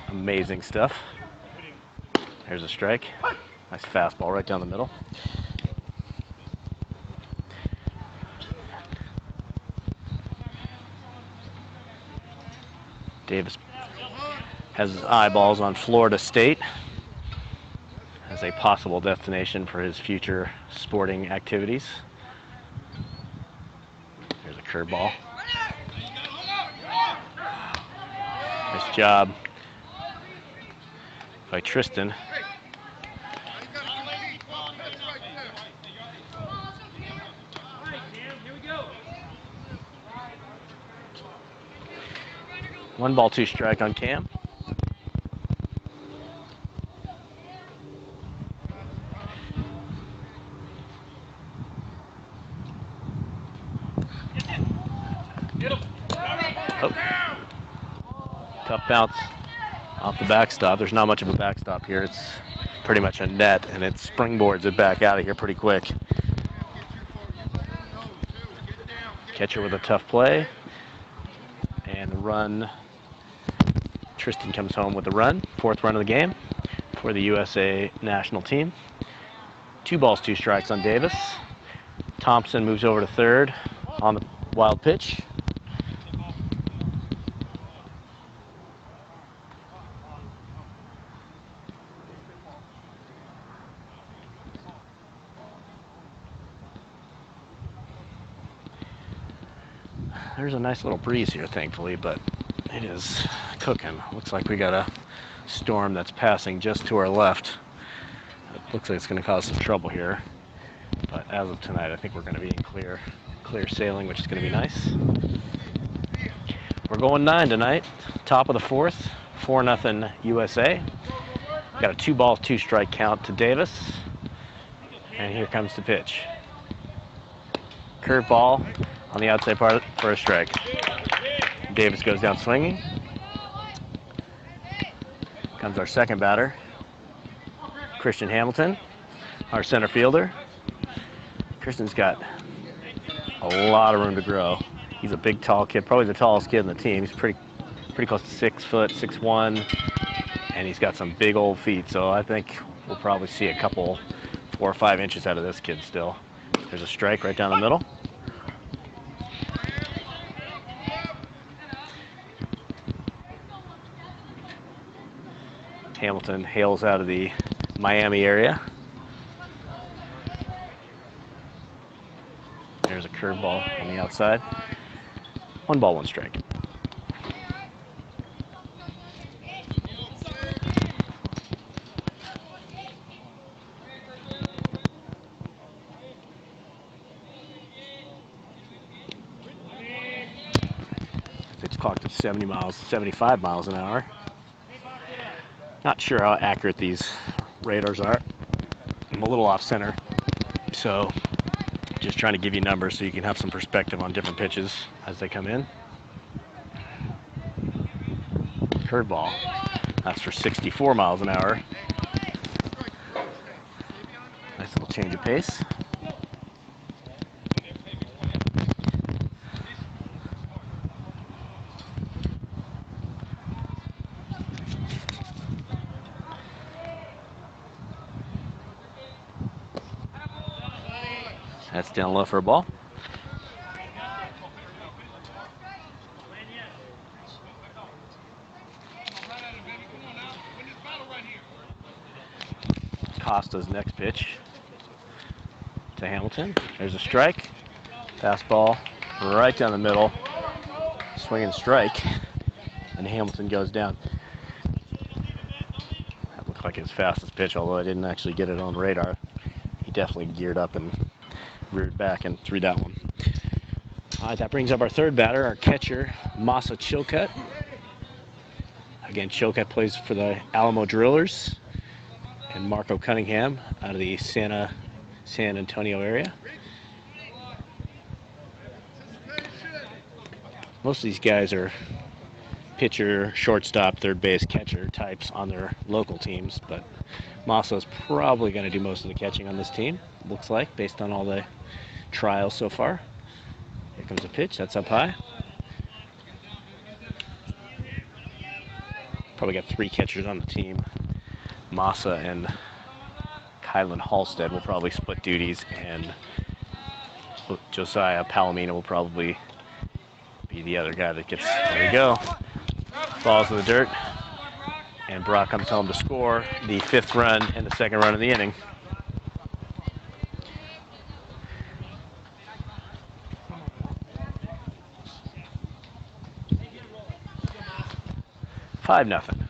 Amazing stuff. There's a strike. Nice fastball right down the middle. Davis has his eyeballs on Florida State as a possible destination for his future sporting activities. There's a curveball. Nice job by Tristan. One ball, 2 strike on Cam. Oh. Tough bounce off the backstop. There's not much of a backstop here. It's pretty much a net, and it springboards it back out of here pretty quick. Catcher with a tough play. And the run. Tristan comes home with the run. 4th run of the game for the USA national team. 2 balls, 2 strikes on Davis. Thompson moves over to third on the wild pitch. There's a nice little breeze here, thankfully, but it is cooking. Looks like we got a storm that's passing just to our left. It looks like it's going to cause some trouble here. But as of tonight, I think we're going to be in clear sailing, which is going to be nice. We're going 9 tonight. Top of the 4th, 4-0 USA. Got a 2-ball, 2-strike count to Davis. And here comes the pitch. Curveball on the outside part for a strike. Davis goes down swinging. Comes our second batter, Christian Hamilton, our center fielder. Christian's got a lot of room to grow. He's a big, tall kid, probably the tallest kid in the team. He's pretty close to 6 foot, 6'1", and he's got some big old feet. So I think we'll probably see a couple 4 or 5 inches out of this kid still. There's a strike right down the middle. Hamilton hails out of the Miami area. There's a curveball on the outside. 1 ball, 1 strike. It's clocked at 75 miles an hour. Not sure how accurate these radars are. I'm a little off center, so just trying to give you numbers so you can have some perspective on different pitches as they come in. Curveball, that's for 64 miles an hour. Nice little change of pace. That's down low for a ball. Costa's next pitch to Hamilton. There's a strike. Fastball right down the middle. Swing and strike. And Hamilton goes down. That looked like his fastest pitch, although I didn't actually get it on radar. He definitely geared up and reared back and threw that one. All right, that brings up our third batter, our catcher, Masa Chilcutt. Again, Chilcutt plays for the Alamo Drillers and Marco Cunningham out of the San Antonio area. Most of these guys are pitcher, shortstop, third base, catcher types on their local teams, but Masa's probably going to do most of the catching on this team, looks like, based on all the trials so far. Here comes a pitch, that's up high. Probably got 3 catchers on the team. Masa and Kylan Halstead will probably split duties, and Josiah Palomino will probably be the other guy that gets, there we go. Balls in the dirt, and Brock comes home to score the 5th run and the 2nd run of the inning. Five nothing.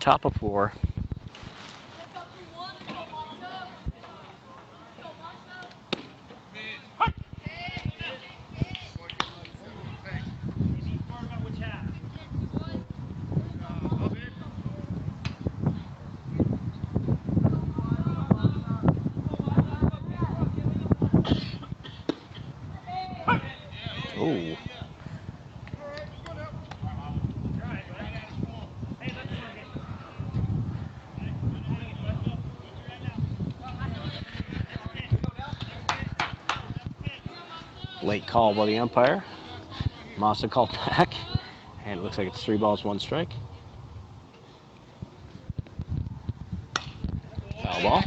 Top of 4. Oh. Late call by the umpire. Masa called back, and it looks like it's 3 balls, 1 strike. Foul ball.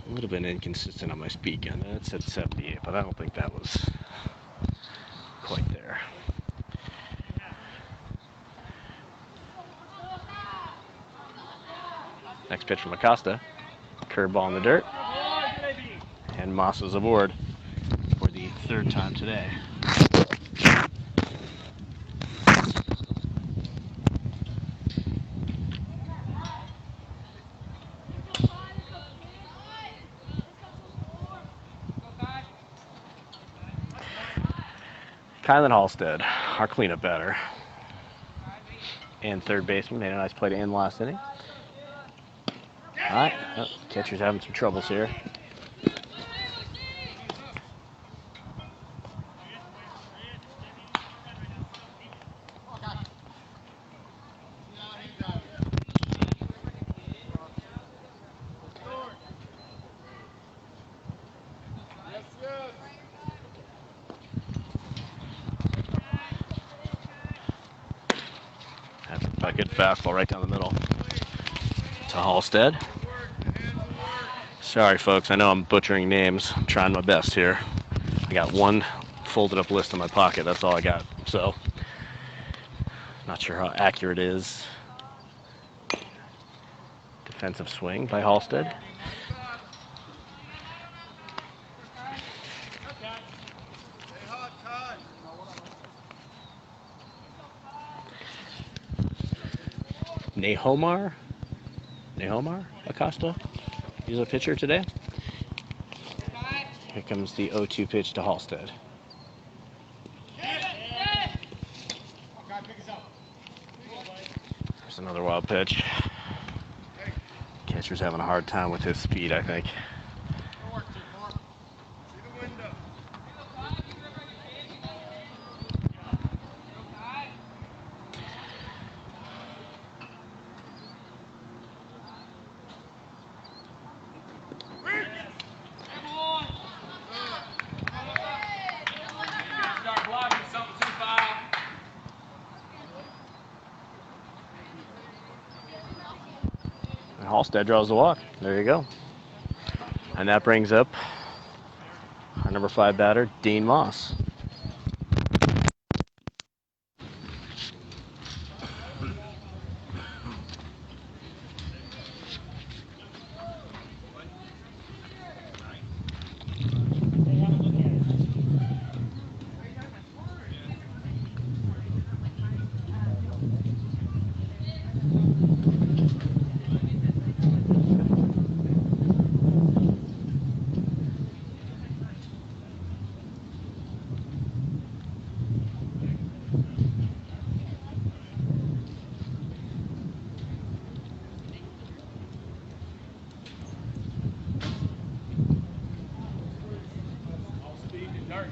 Would have been inconsistent on my speed gun. That said 78, but I don't think that was quite there. Next pitch from Acosta. Curveball in the dirt. And Masa's aboard for the 3rd time today. Kylan Halstead, our cleanup batter. and third baseman made a nice play to end last inning. All right, catcher's having some troubles here. That's a good fastball right down the middle to Halstead. Sorry, folks. I know I'm butchering names. I'm trying my best here. I got one folded up list in my pocket. That's all I got. So, not sure how accurate it is. Defensive swing by Halstead. Nahomar Acosta. He's a pitcher today. Here comes the 0-2 pitch to Halstead. There's another wild pitch. Catcher's having a hard time with his speed, I think. Halstead draws the walk. There you go. And that brings up our number 5 batter, Dean Moss.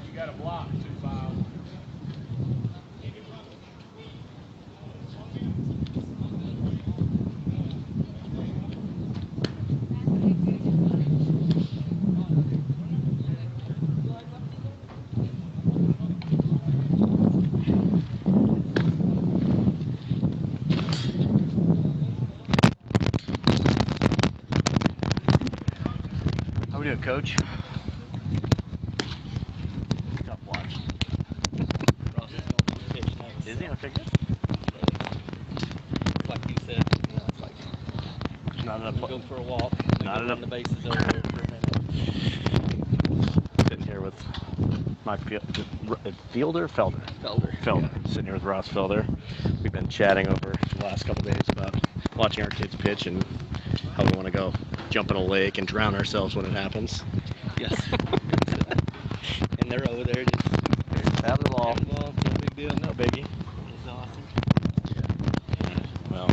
You got a block, 2-5. How we doing, Coach? Tough watch. Is he? Okay, good. Like you said, it's like Not enough. go for a walk. Not enough. Run the bases over for a minute. Sitting here with my Felder. Sitting here with Ross Felder. We've been chatting over the last couple days about watching our kids pitch and how we want to go jump in a lake and drown ourselves when it happens. Yes. And they're over there just Have it all. no big deal. No biggie. It's awesome. Well,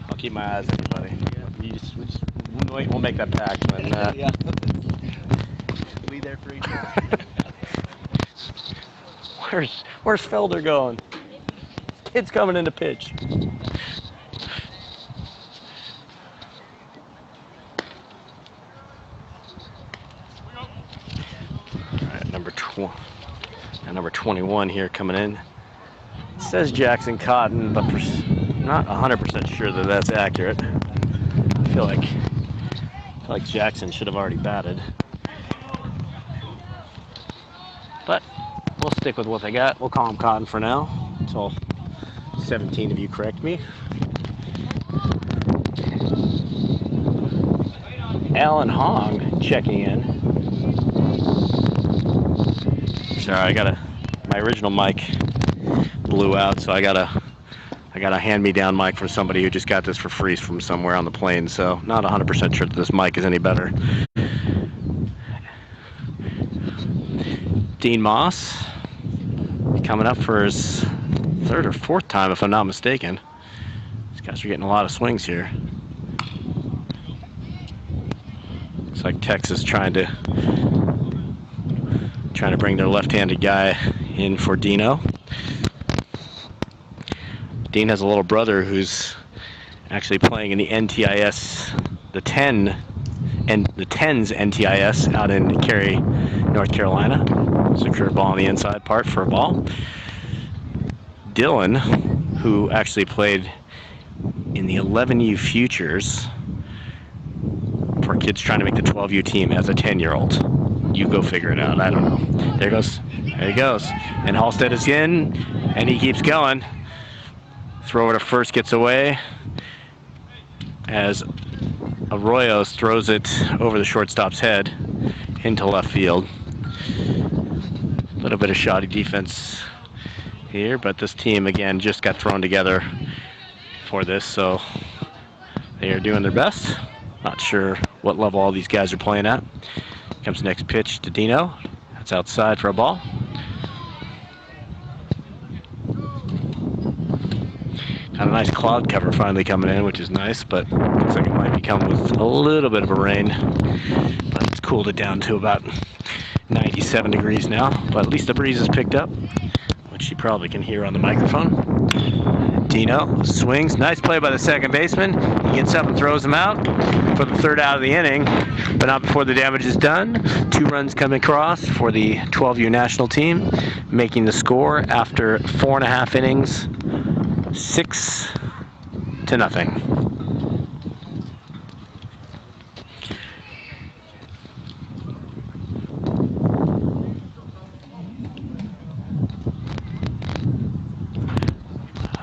I'll keep my eyes on you, buddy. We'll make that pact when. Yeah. Be there for each other. Where's Felder going? Kid's coming into pitch. All right, number 21 here coming in. It says Jackson Cotton, but not 100% sure that that's accurate. I feel like Jackson should have already batted. But we'll stick with what they got. We'll call him Cotton for now until 17 of you correct me. Alan Hong checking in. Sorry, my original mic blew out, so I got a hand-me-down mic from somebody who just got this for free from somewhere on the plane, so not 100% sure that this mic is any better. Dean Moss coming up for his 3rd or 4th time, if I'm not mistaken. These guys are getting a lot of swings here. Looks like Texas trying to bring their left-handed guy in for Dino. Dean has a little brother who's actually playing in the NTIS, the 10s NTIS out in Cary, North Carolina. Secured ball on the inside part for a ball. Dylan, who actually played in the 11U Futures for kids trying to make the 12U team as a 10-year-old. You go figure it out. I don't know. There he goes. And Halstead is in, and he keeps going. Throw over to first, gets away as Arroyos throws it over the shortstop's head into left field. A little bit of shoddy defense here, but this team again just got thrown together for this, so they are doing their best. Not sure what level all these guys are playing at. Comes next pitch to Dino. That's outside for a ball. Got a nice cloud cover finally coming in, which is nice, but looks like it might be coming with a little bit of a rain. But it's cooled it down to about 97 degrees now, but at least the breeze has picked up, which you probably can hear on the microphone. Dino swings. Nice play by the second baseman. He gets up and throws him out for the third out of the inning, but not before the damage is done. 2 runs come across for the 12U national team, making the score after 4.5 innings, 6-0.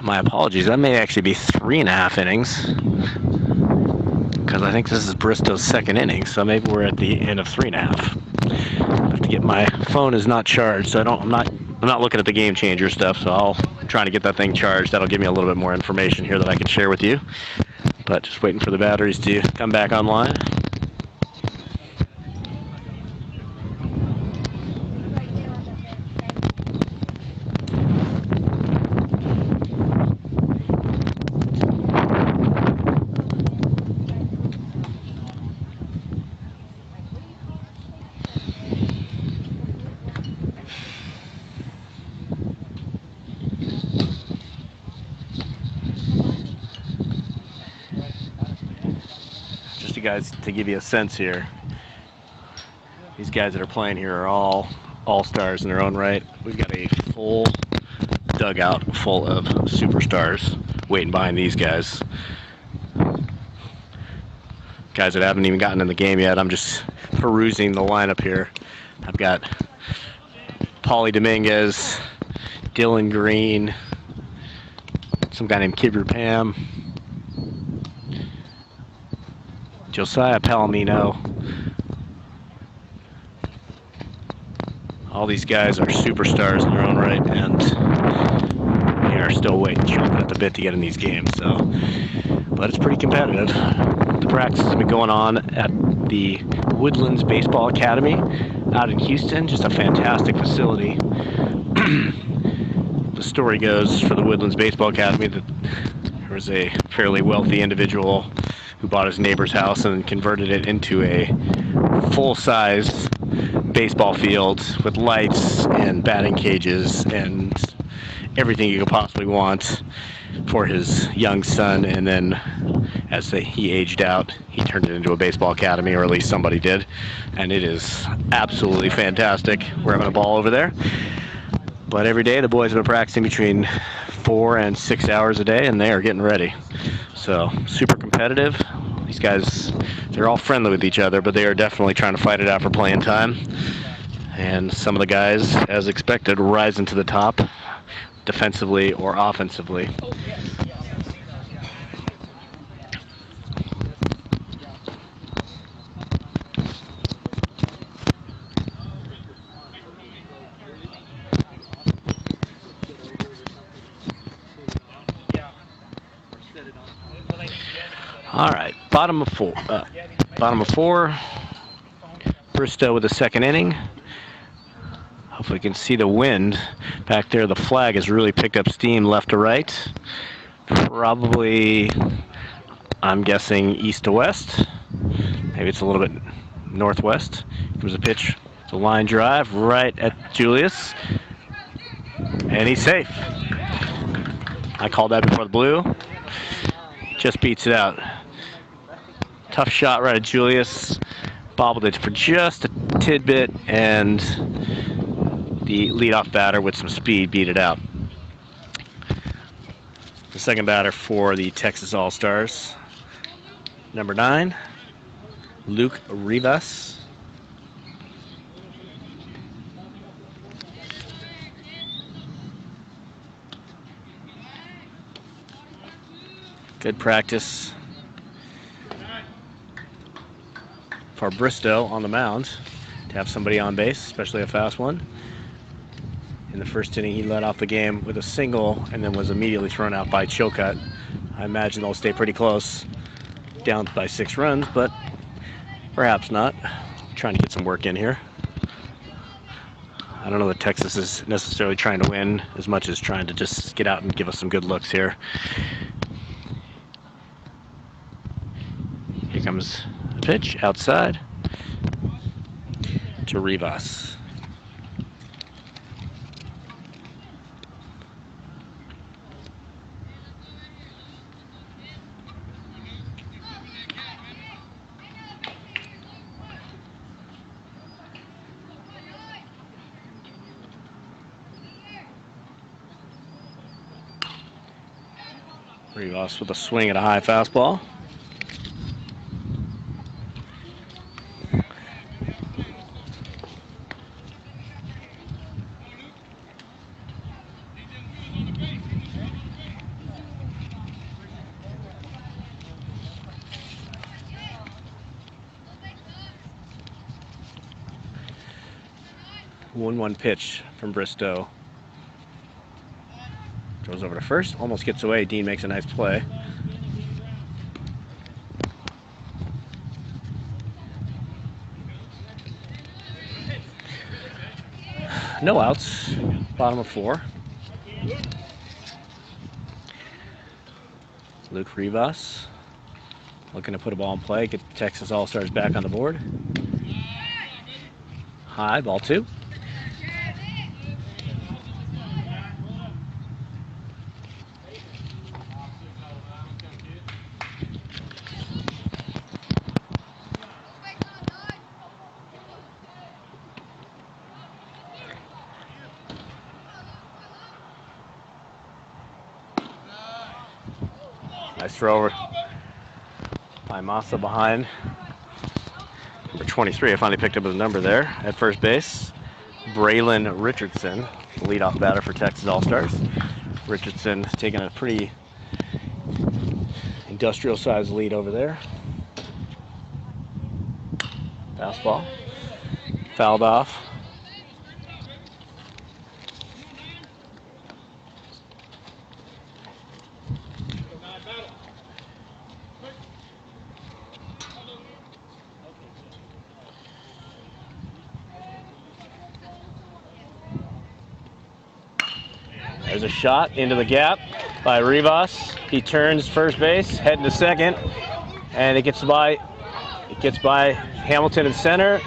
My apologies, that may actually be 3.5 innings, because I think this is Bristow's second inning, so maybe we're at the end of 3.5. I have to get, my phone is not charged, so I'm not looking at the game changer stuff, so I'll try to get that thing charged. That'll give me a little bit more information here that I can share with you. But just waiting for the batteries to come back online. Guys, to give you a sense here, these guys that are playing here are all stars in their own right. We've got a full dugout full of superstars waiting behind these guys that haven't even gotten in the game yet. I'm just perusing the lineup here. I've got Paulie Dominguez, Dylan Green, some guy named Kibber Pam, Josiah Palomino. All these guys are superstars in their own right, and they are still waiting, chomping at the bit to get in these games. But it's pretty competitive. The practice has been going on at the Woodlands Baseball Academy out in Houston. Just a fantastic facility. The story goes for the Woodlands Baseball Academy that there was a fairly wealthy individual who bought his neighbor's house and converted it into a full-size baseball field with lights and batting cages and everything you could possibly want for his young son. And then as he aged out, he turned it into a baseball academy, or at least somebody did. And it is absolutely fantastic. We're having a ball over there. But every day the boys have been practicing between 4 and 6 hours a day, and they are getting ready. So super competitive. These guys, they're all friendly with each other, but they are definitely trying to fight it out for playing time. And some of the guys, as expected, rising to the top defensively or offensively. All right, bottom of four. Bristow with the second inning. Hopefully you can see the wind back there. The flag has really picked up steam left to right. Probably, I'm guessing east to west. Maybe it's a little bit northwest. Here's a pitch. It's a line drive right at Julius. And he's safe. I called that before the blue. Just beats it out. Tough shot right at Julius. Bobbled it for just a tidbit, and the leadoff batter with some speed beat it out. The second batter for the Texas All-Stars, number 9, Luke Rivas. Good practice for Bristow on the mound to have somebody on base, especially a fast one. In the first inning, he led off the game with a single and then was immediately thrown out by Chilcutt. I imagine they'll stay pretty close, down by 6 runs, but perhaps not. Trying to get some work in here. I don't know that Texas is necessarily trying to win as much as trying to just get out and give us some good looks here. Here comes the pitch outside to Rivas. Rivas with a swing at a high fastball. One pitch from Bristow. Goes over to first, almost gets away. Dean makes a nice play. No outs, bottom of 4. Luke Rivas looking to put a ball in play, get the Texas All-Stars back on the board. High, ball 2. Nice throw over by Massa behind. Number 23, I finally picked up his number there at first base. Braylon Richardson, leadoff batter for Texas All-Stars. Richardson taking a pretty industrial-sized lead over there. Fastball. Fouled off. There's a shot into the gap by Rivas. He turns first base, heading to second, and it gets by Hamilton in center.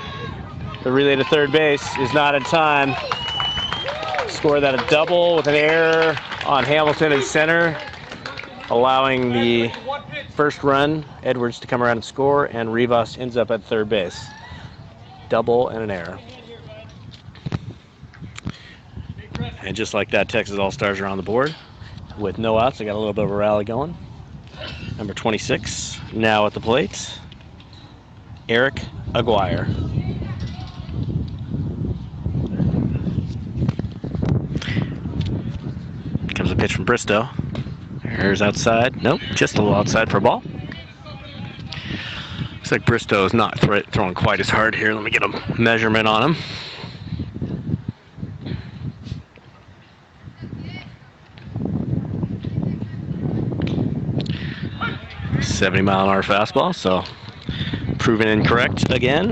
The relay to third base is not in time. Score that a double with an error on Hamilton in center, allowing the first run, Edwards, to come around and score, and Rivas ends up at third base. Double and an error. And just like that, Texas All-Stars are on the board with no outs. I got a little bit of a rally going. Number 26, now at the plate, Eric Aguirre. Comes a pitch from Bristow. Here's outside. Nope, just a little outside for a ball. Looks like Bristow is not throwing quite as hard here. Let me get a measurement on him. 70-mile-an-hour fastball, so proven incorrect again.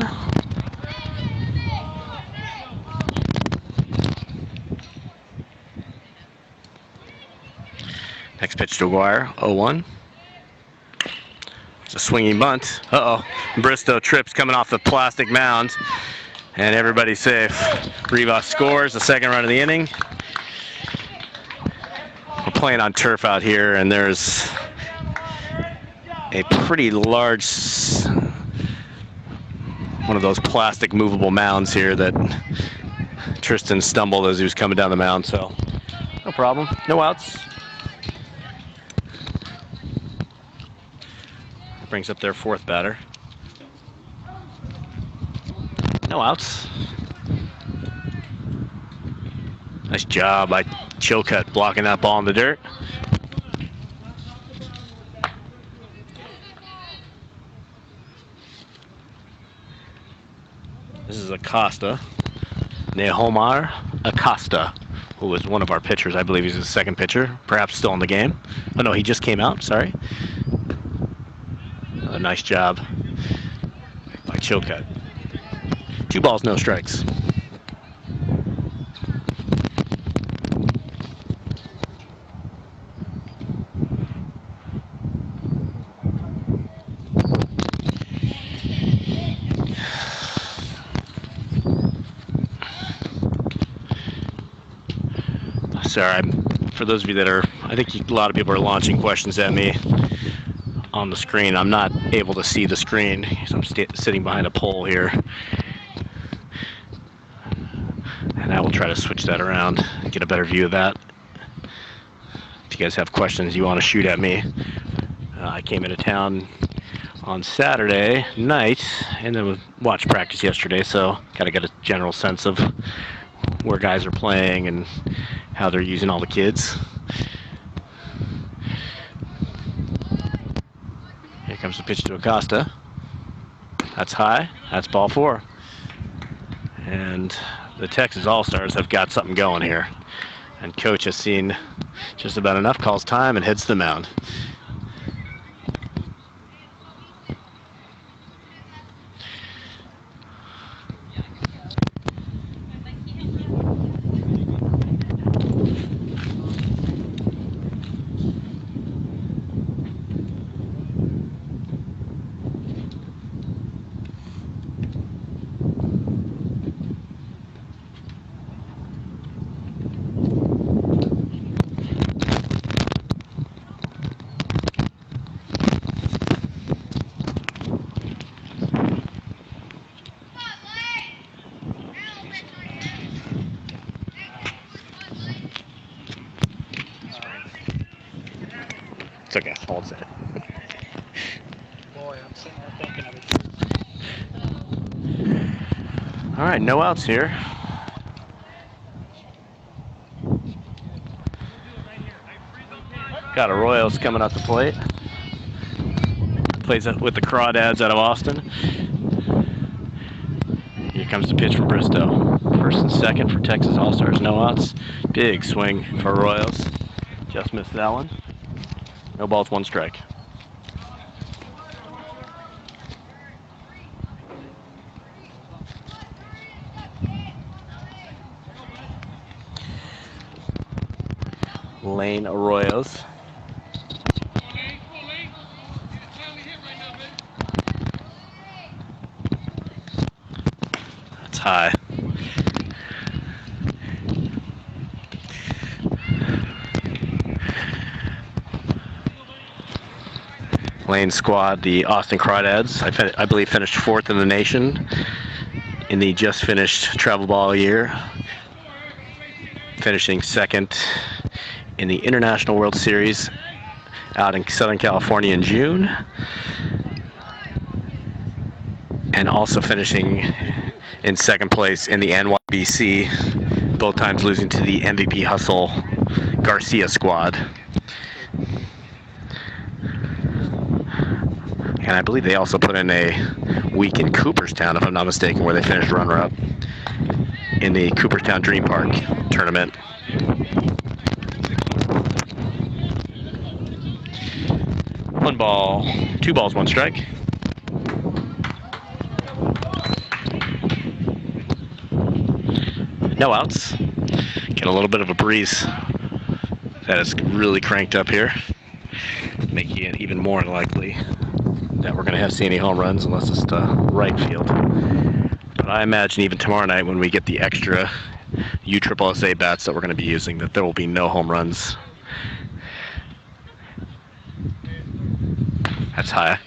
Next pitch to Aguirre, 0-1. It's a swinging bunt. Uh-oh. Bristow trips coming off the plastic mound. And everybody's safe. Rivas scores the second run of the inning. We're playing on turf out here, and there's a pretty large one of those plastic movable mounds here that Tristan stumbled as he was coming down the mound, so no problem. No outs. Brings up their fourth batter. No outs. Nice job by Chilcutt blocking that ball in the dirt. This is Acosta. Nehomar Acosta, who was one of our pitchers. I believe he's the second pitcher, perhaps still in the game. Oh no, he just came out, sorry. Another nice job by Chilcutt. 2 balls, no strikes. Sorry, for those of you that are, I think a lot of people are launching questions at me on the screen. I'm not able to see the screen because I'm sitting behind a pole here. And I will try to switch that around, get a better view of that. If you guys have questions you want to shoot at me. I came into town on Saturday night and then watched practice yesterday, so got to get a general sense of where guys are playing and how they're using all the kids. Here comes the pitch to Acosta. That's high. That's ball 4. And the Texas All-Stars have got something going here. And coach has seen just about enough, calls time, and heads to the mound. It's okay, hold it. Boy, I'm sitting there thinking of it. All right, no outs here. Got Arroyo's coming up the plate. Plays with the Crawdads out of Austin. Here comes the pitch from Bristow. First and second for Texas All-Stars, no outs. Big swing for Arroyo's. Just missed that one. No balls, 1 strike. Lane Arroyos. That's high. Lane squad, the Austin Crawdads, I believe finished 4th in the nation in the just finished travel ball year, finishing 2nd in the International World Series out in Southern California in June, and also finishing in 2nd place in the NYBC, both times losing to the MVP Hustle Garcia squad. And I believe they also put in a week in Cooperstown, if I'm not mistaken, where they finished runner-up in the Cooperstown Dream Park tournament. One ball, 2 balls, 1 strike. No outs. Get a little bit of a breeze That is really cranked up here, making it even more unlikely that we're going to see any home runs unless it's to right field. But I imagine even tomorrow night when we get the extra USSSA bats that we're going to be using, that there will be no home runs. That's high.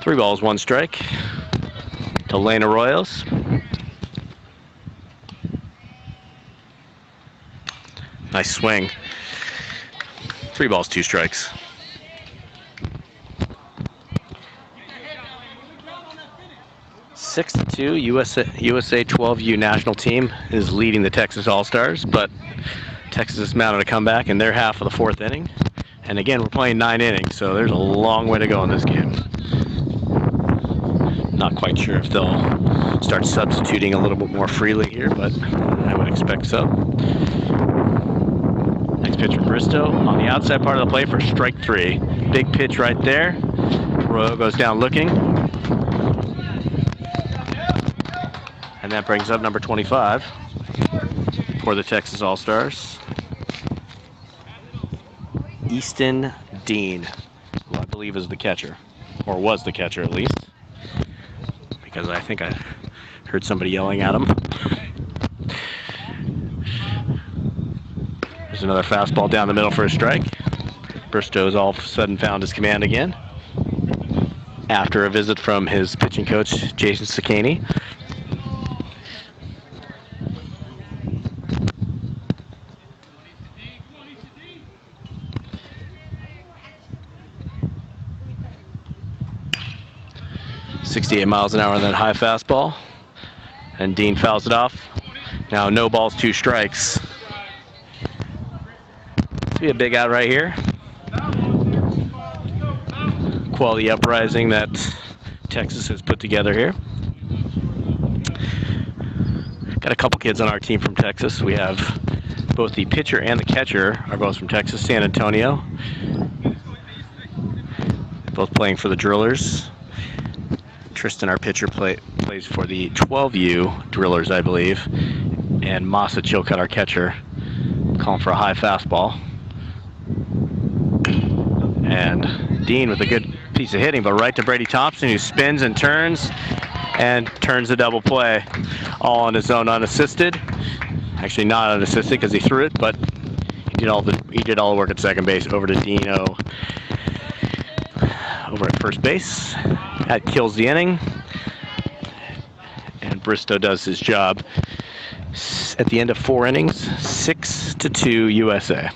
Three balls, one strike to Lane Arroyos. Nice swing. Three balls, two strikes. Six to two, USA 12U national team is leading the Texas All-Stars, but Texas has mounted a comeback in their half of the fourth inning. And again, we're playing 9 innings, so there's a long way to go in this game. Not quite sure if they'll start substituting a little bit more freely here, but I would expect so. Next pitch from Bristow on the outside part of the plate for strike three. Big pitch right there. Royal goes down looking. And that brings up number 25 for the Texas All-Stars, Easton Dean, who I believe is the catcher, or was the catcher at least, because I think I heard somebody yelling at him. There's another fastball down the middle for a strike. Bristow's all of a sudden found his command again after a visit from his pitching coach, Jason Sakani. .68 miles an hour on that high fastball, and Dean fouls it off. Now no balls, two strikes. This will be a big out right here. Quality uprising that Texas has put together here. Got a couple kids on our team from Texas. We have both the pitcher and the catcher are both from Texas, San Antonio. Both playing for the Drillers. Tristan, our pitcher, plays for the 12U Drillers, I believe. And Masa Chilcutt, our catcher, calling for a high fastball. And Dean with a good piece of hitting, but right to Brady Thompson, who spins and turns the double play, all on his own, unassisted. Actually, not unassisted because he threw it, but he did all the work at second base. Over to Dino over at first base. That kills the inning, and Bristow does his job. At the end of 4 innings, 6-2 USA.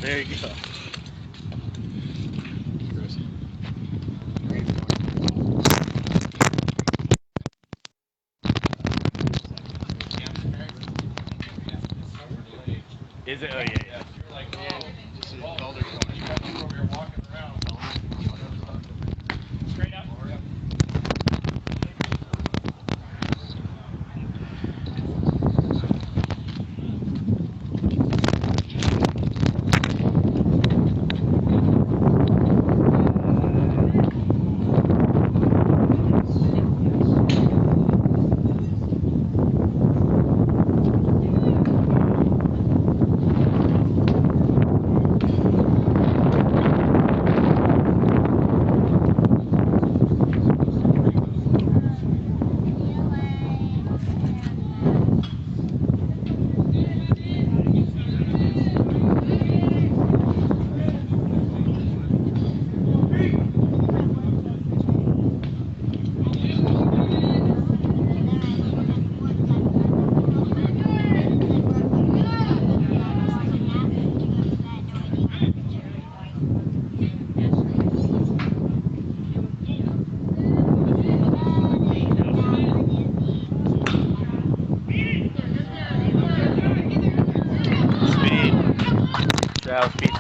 There you go. Is it? Oh, yeah, yeah. You're like, oh, this is Boulder. You got you over here walking around. Straight up.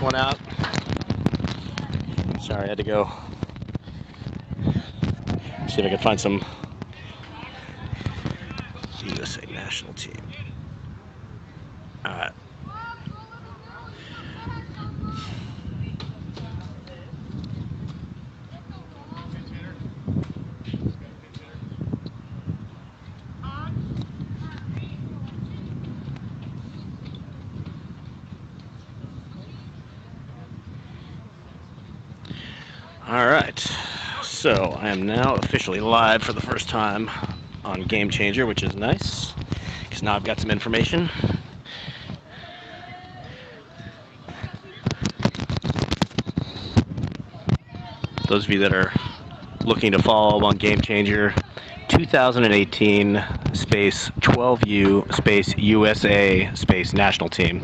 one out. Sorry, I had to go see if I could find some USA national team. All right. All right, so I am now officially live for the first time on Game Changer, which is nice, because now I've got some information. Those of you that are looking to follow on Game Changer, 2018 space 12U space USA space national team.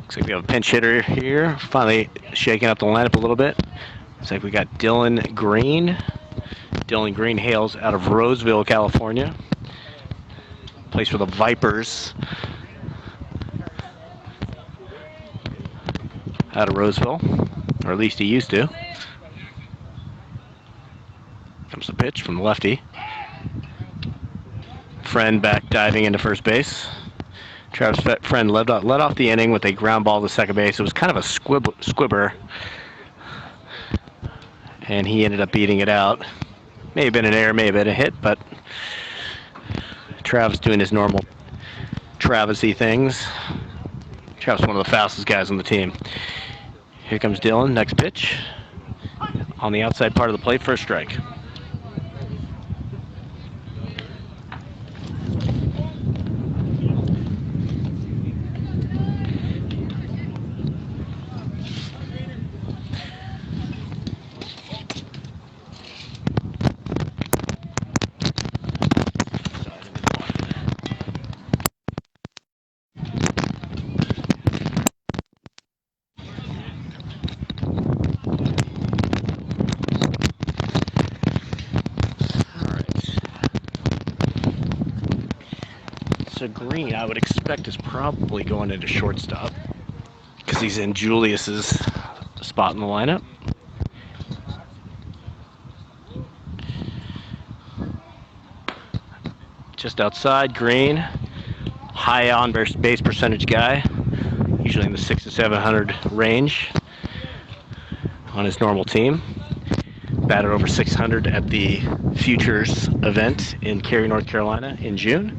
Looks like we have a pinch hitter here, finally shaking up the lineup a little bit. Looks like we got Dylan Green. Dylan Green hails out of Roseville, California. Plays for the Vipers out of Roseville, or at least he used to. Comes the pitch from the lefty. Friend back diving into first base. Travis Friend led off the inning with a ground ball to second base. It was kind of a squibber, and he ended up beating it out. May have been an error, may have been a hit, but Travis doing his normal Travis-y things. Travis one of the fastest guys on the team. Here comes Dylan, next pitch. On the outside part of the plate, first strike. So Green, I would expect, is probably going into shortstop because he's in Julius's spot in the lineup. Just outside, Green, high on base percentage guy, usually in the 600 to 700 range on his normal team. Batted over 600 at the Futures event in Cary, North Carolina in June.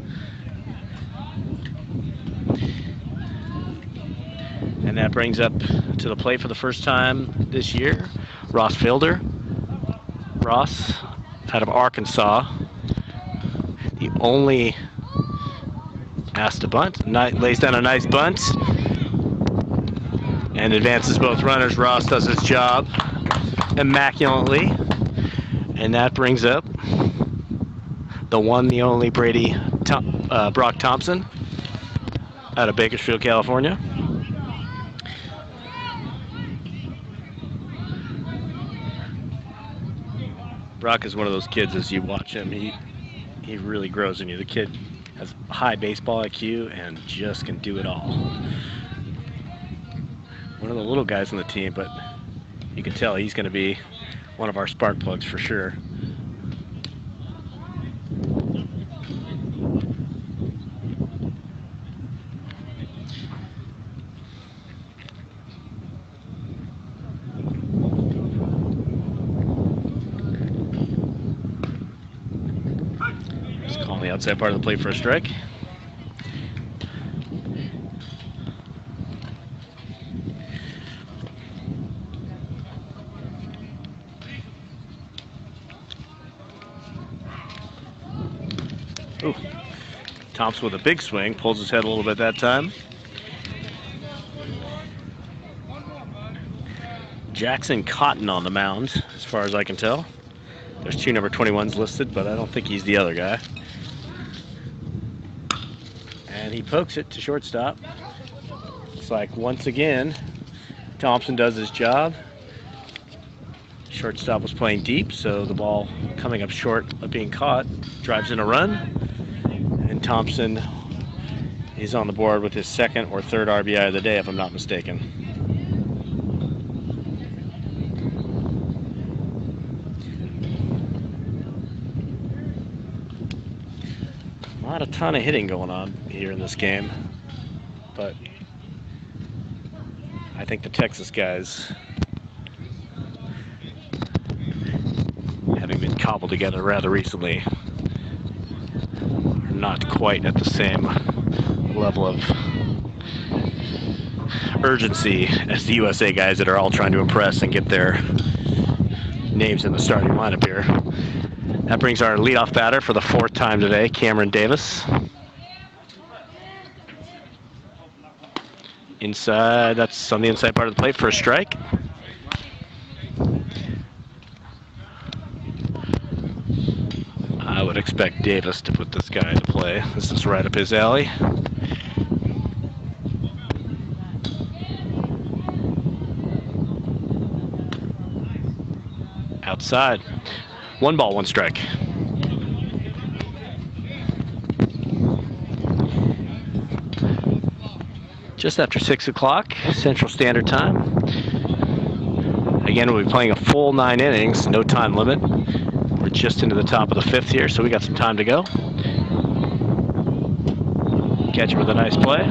And that brings up to the plate for the first time this year, Ross Fielder. Ross, out of Arkansas, the only asked to bunt, lays down a nice bunt, and advances both runners. Ross does his job immaculately, and that brings up the one, the only Brock Thompson, out of Bakersfield, California. Brock is one of those kids, as you watch him, he really grows in you. The kid has high baseball IQ and just can do it all. One of the little guys on the team, but you can tell he's going to be one of our spark plugs for sure. On the outside part of the plate for a strike. Ooh. Thompson with a big swing, pulls his head a little bit that time. Jackson Cotton on the mound, as far as I can tell. There's two number 21s listed, but I don't think he's the other guy. And he pokes it to shortstop. It's like, once again, Thompson does his job. Shortstop was playing deep, so the ball coming up short of being caught drives in a run. And Thompson He's on the board with his second or third RBI of the day, if I'm not mistaken. Not a ton of hitting going on here in this game, but I think the Texas guys, having been cobbled together rather recently, are not quite at the same level of urgency as the USA guys that are all trying to impress and get their names in the starting lineup here. That brings our leadoff batter for the fourth time today, Cameron Davis. Inside, that's on the inside part of the plate for a strike. I would expect Davis to put this guy into play. This is right up his alley. Outside. 1 ball, 1 strike. Just after 6 o'clock, Central Standard Time. Again, we'll be playing a full 9 innings, no time limit. We're just into the top of the 5th here, so we got some time to go. Catcher with a nice play.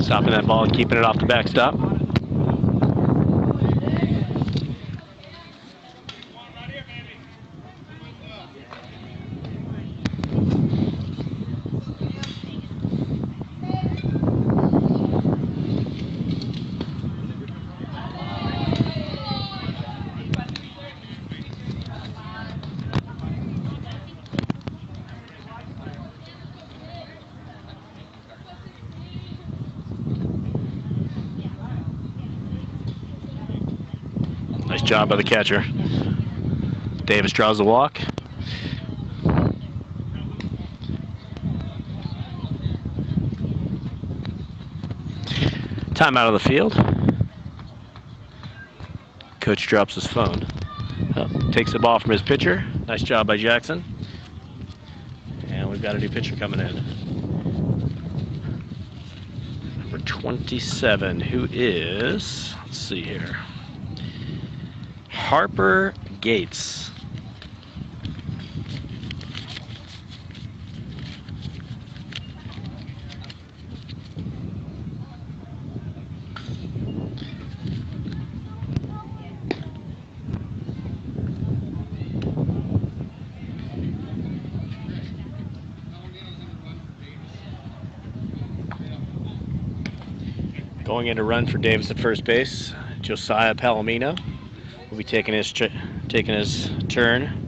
Stopping that ball and keeping it off the backstop. Nice job by the catcher. Davis draws the walk. Time out of the field. Coach drops his phone. Takes the ball from his pitcher. Nice job by Jackson. And we've got a new pitcher coming in. Number 27, who is, let's see here, Harper Gates. Going in to run for Davis at first base, Josiah Palomino will be taking his turn.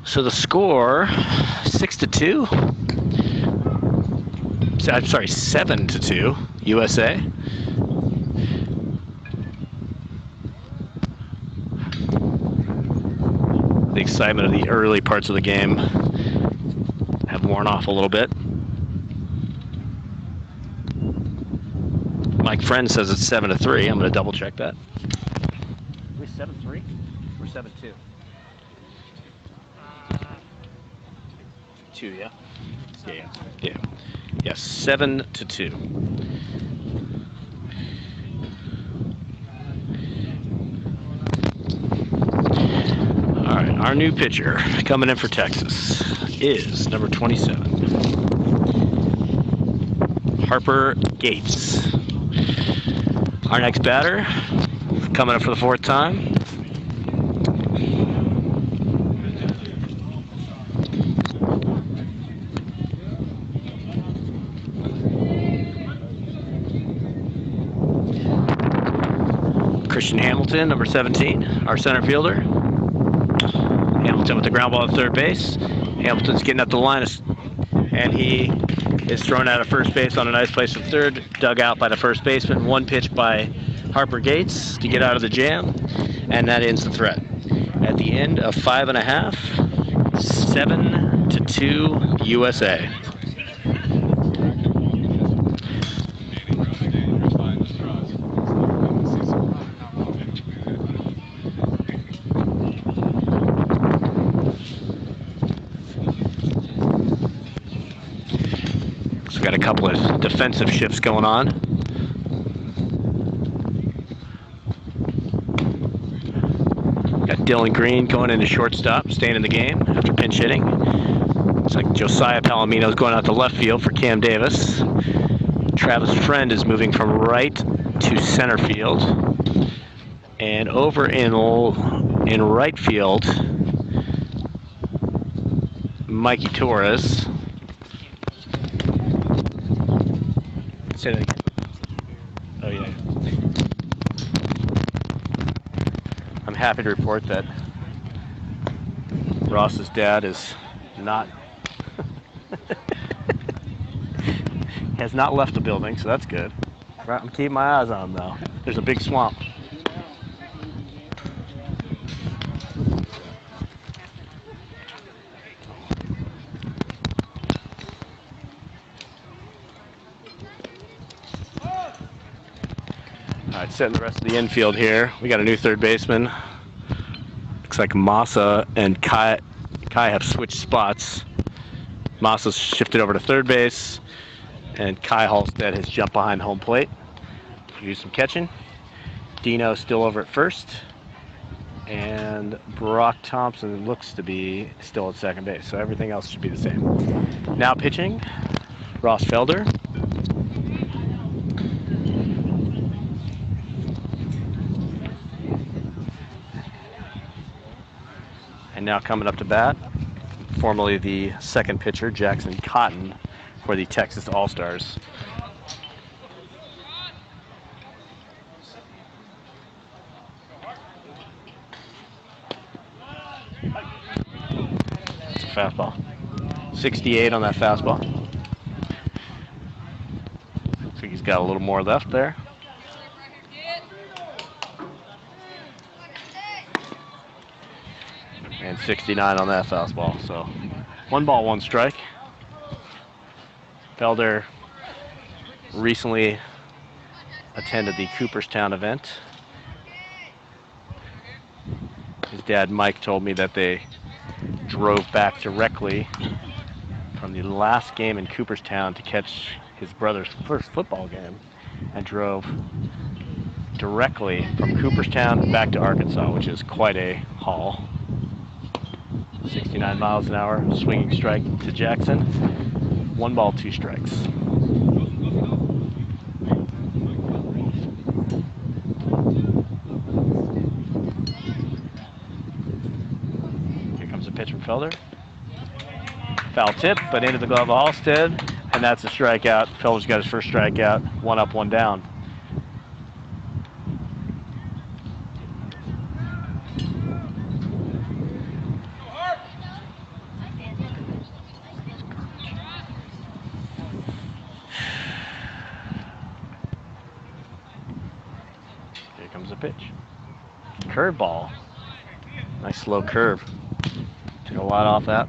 So the score, 6-2. I'm sorry, 7-2, USA. The excitement of the early parts of the game have worn off a little bit. Mike Friend says it's 7-3. I'm going to double check that. Are we 7-3 or 7-2? 2, yeah? Yeah. Yes, 7-2. All right, our new pitcher coming in for Texas is number 27, Harper Gates. Our next batter coming up for the 4th time, Christian Hamilton, number 17, our center fielder. Hamilton with the ground ball at third base. Hamilton's getting up the line, and he is thrown out of first base on a nice place from third, dug out by the first baseman. One pitch by Harper Gates to get out of the jam, and that ends the threat. At the end of 5.5, 7-2 USA. So got a couple of defensive shifts going on. Got Dylan Green going into shortstop, staying in the game after pinch hitting. Looks like Josiah Palomino's going out to left field for Cam Davis. Travis Friend is moving from right to center field. And over in right field, Mikey Torres. Say that again. Oh, yeah. I'm happy to report that Ross's dad is not has not left the building, so that's good. I'm keeping my eyes on him though. There's a big swamp. All right, setting the rest of the infield here. We got a new third baseman. Looks like Massa and Kai have switched spots. Massa's shifted over to third base, and Kai Halstead has jumped behind home plate to do some catching. Dino's still over at first, and Brock Thompson looks to be still at second base, so everything else should be the same. Now pitching, Ross Felder. And now coming up to bat, formerly the second pitcher, Jackson Cotton, for the Texas All-Stars. It's a fastball. 68 on that fastball. Looks like he's got a little more left there. And 69 on that fastball. So 1 ball, 1 strike. Felder recently attended the Cooperstown event. His dad Mike told me that they drove back directly from the last game in Cooperstown to catch his brother's first football game, and drove directly from Cooperstown back to Arkansas, which is quite a haul. 69 miles an hour, swinging strike to Jackson. 1 ball, 2 strikes. Here comes a pitch from Felder. Foul tip, but into the glove of Halstead, and that's a strikeout. Felder's got his first strikeout. 1 up, 1 down. Pitch. Curveball. Nice slow curve. Took a lot off that.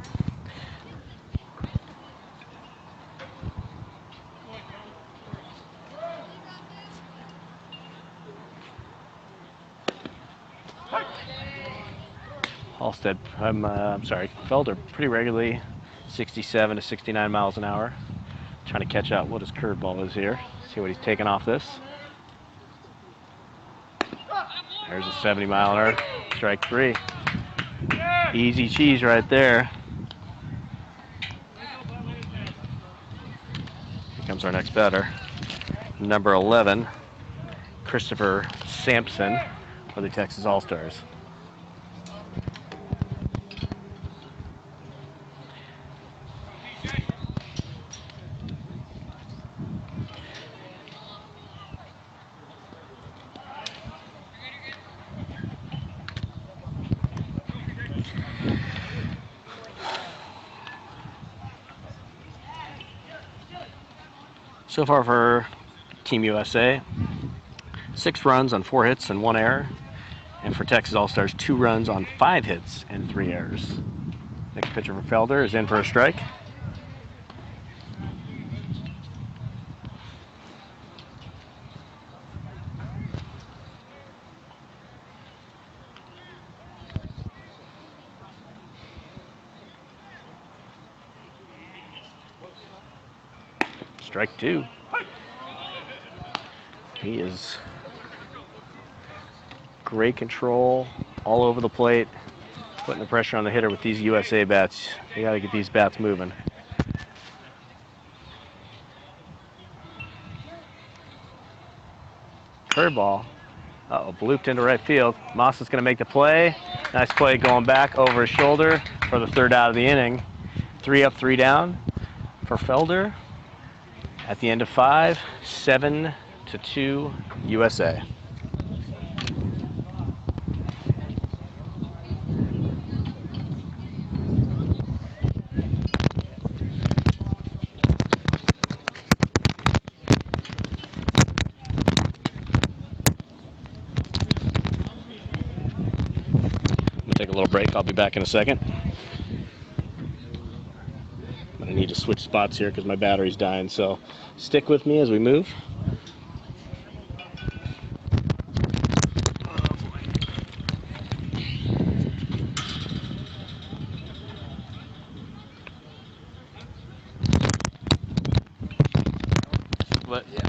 Halstead, I'm sorry, Felder pretty regularly 67 to 69 miles an hour. Trying to catch out what his curveball is here. See what he's taking off this. There's a 70 mile an hour, strike 3. Easy cheese right there. Here comes our next batter. Number 11, Christopher Sampson for the Texas All-Stars. So far for Team USA, 6 runs on 4 hits and 1 error. And for Texas All-Stars, 2 runs on 5 hits and 3 errors. Next pitcher for Felder is in for a strike. Strike 2. He is great control all over the plate, putting the pressure on the hitter with these USA bats. You got to get these bats moving. Curveball. Uh-oh, blooped into right field. Moss is going to make the play. Nice play going back over his shoulder for the 3rd out of the inning. 3 up, 3 down for Felder. At the end of 5, 7-2 USA. Take a little break. I'll be back in a second. I'm going to need to switch spots here because my battery's dying, so stick with me as we move. But yeah.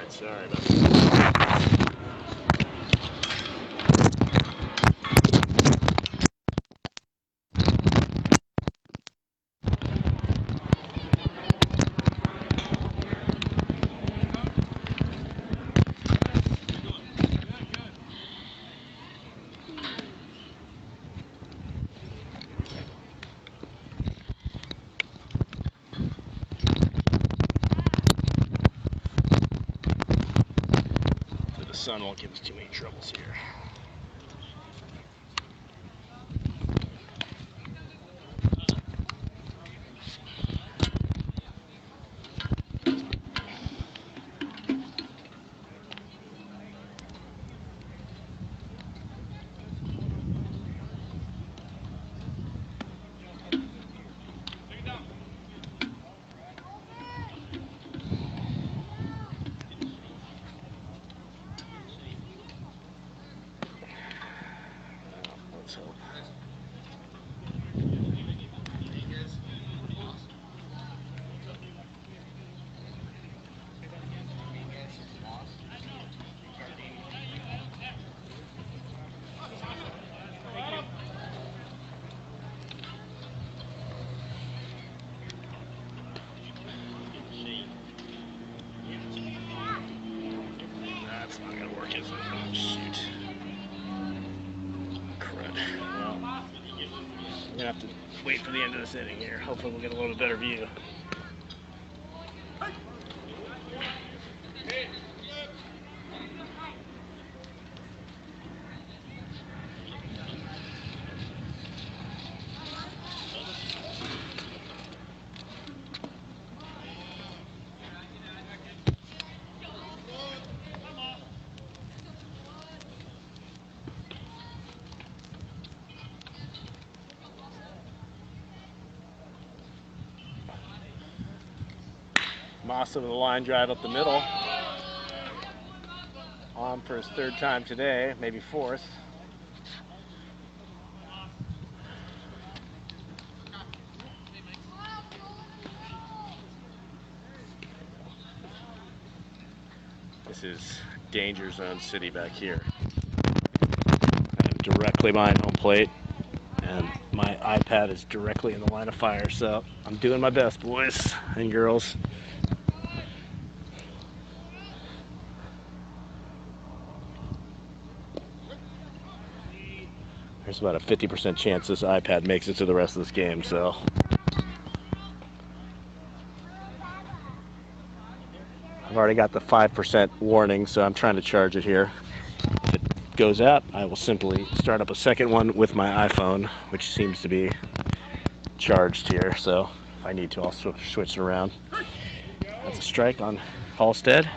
Sorry about that. So the sun won't give us too many troubles here. Let's hope. That's not going to work, is it? Oh, shoot. Crud. Well, I'm going to have to wait for the end of this inning here. Hopefully we'll get a little better view. Moss with a line drive up the middle. On for his 3rd time today, maybe 4th. This is danger zone city back here. I'm directly behind home plate, and my iPad is directly in the line of fire, so I'm doing my best, boys and girls. There's about a 50% chance this iPad makes it to the rest of this game, so. I've already got the 5% warning, so I'm trying to charge it here. If it goes out, I will simply start up a second one with my iPhone, which seems to be charged here. So if I need to, I'll switch it around. That's a strike on Halstead.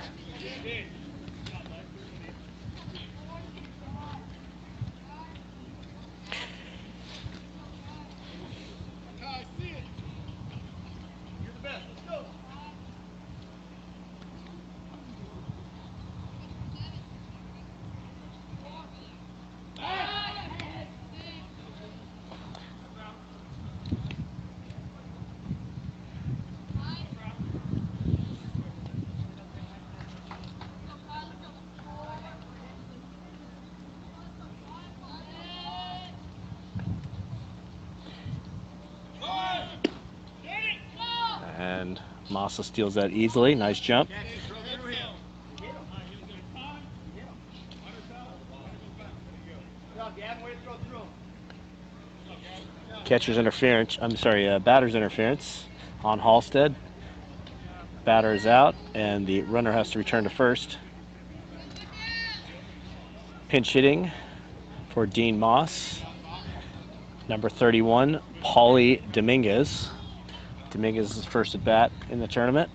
And Massa steals that easily. Nice jump. Catcher's interference. Batter's interference on Halstead. Batter is out, and the runner has to return to first. Pinch hitting for Dean Moss. Number 31, Paulie Dominguez. Dominguez is first at bat in the tournament.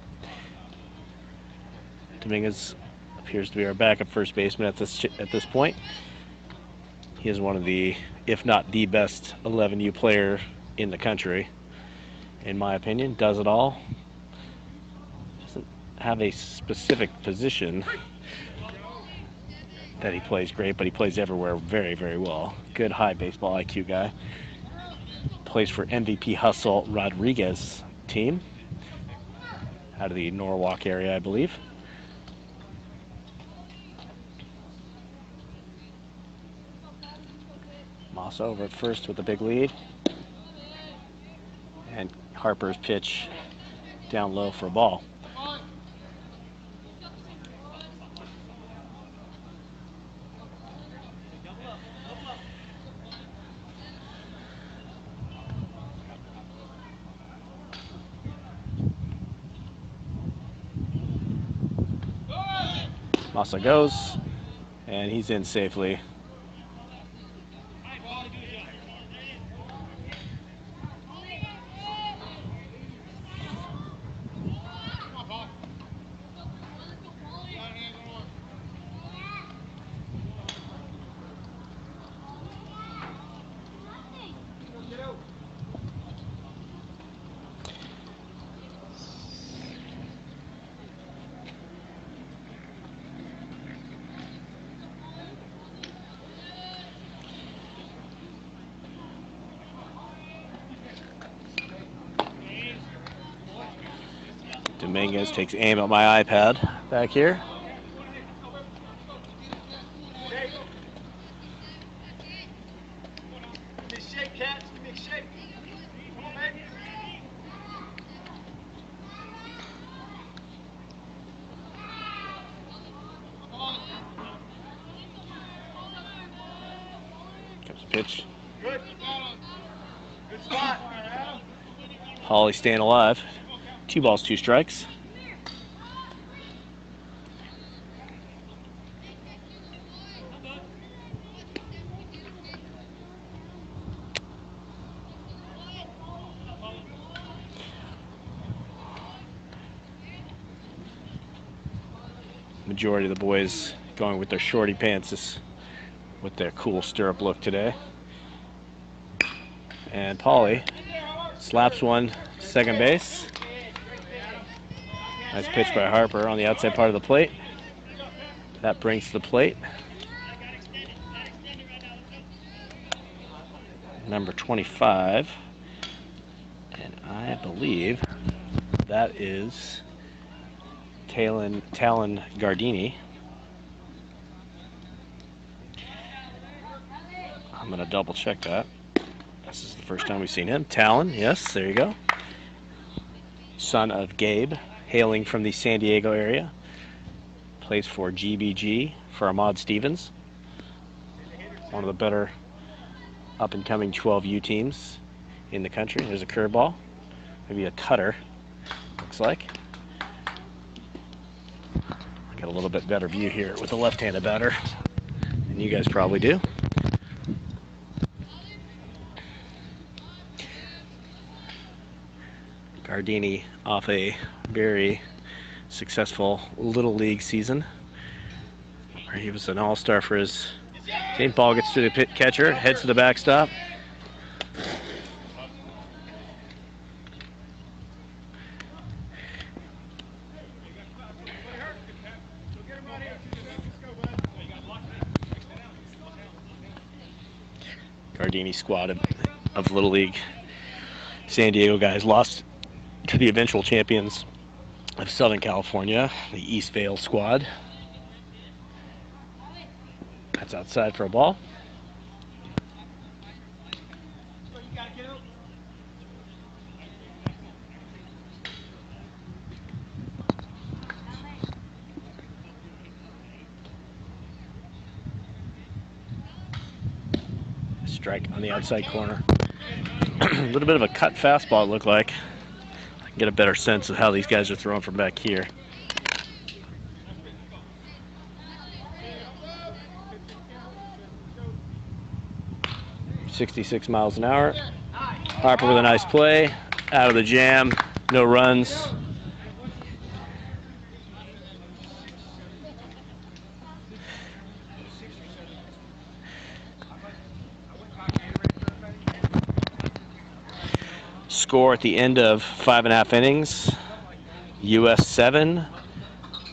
Dominguez appears to be our backup first baseman at this point. He is one of the, if not the best 11U player in the country, in my opinion. Does it all. Doesn't have a specific position that he plays great, but he plays everywhere very, very well. Good high baseball IQ guy. Plays for MVP Hustle Rodriguez team out of the Norwalk area, I believe. Moss over at first with a big lead. And Harper's pitch down low for a ball. Massa goes, and he's in safely. Dominguez takes aim at my iPad back here. Comes the pitch. Good spot. Holly staying alive. 2 balls, 2 strikes. Majority of the boys going with their shorty pants with their cool stirrup look today. And Paulie slaps one second base. Nice pitch by Harper on the outside part of the plate. That brings to the plate number 25. And I believe that is Talon Gardini. I'm going to double check that. This is the first time we've seen him. Talon, yes, there you go. Son of Gabe, hailing from the San Diego area. Plays for GBG for Ahmad Stevens. One of the better up-and-coming 12U teams in the country. There's a curveball. Maybe a cutter, looks like. I got a little bit better view here with a left-handed batter. And You guys probably do. Gardini off a very successful Little League season, where he was an all-star for his team. Ball gets to the catcher, heads to the backstop. Gardini squad of Little League San Diego guys lost to the eventual champions of Southern California, the East Vale squad. That's outside for a ball. Strike on the outside corner. A little bit of a cut fastball, it looked like. I can get a better sense of how these guys are throwing from back here. .66 miles an hour. Harper with a nice play. Out of the jam. No runs. Score at the end of 5.5 innings. US 7,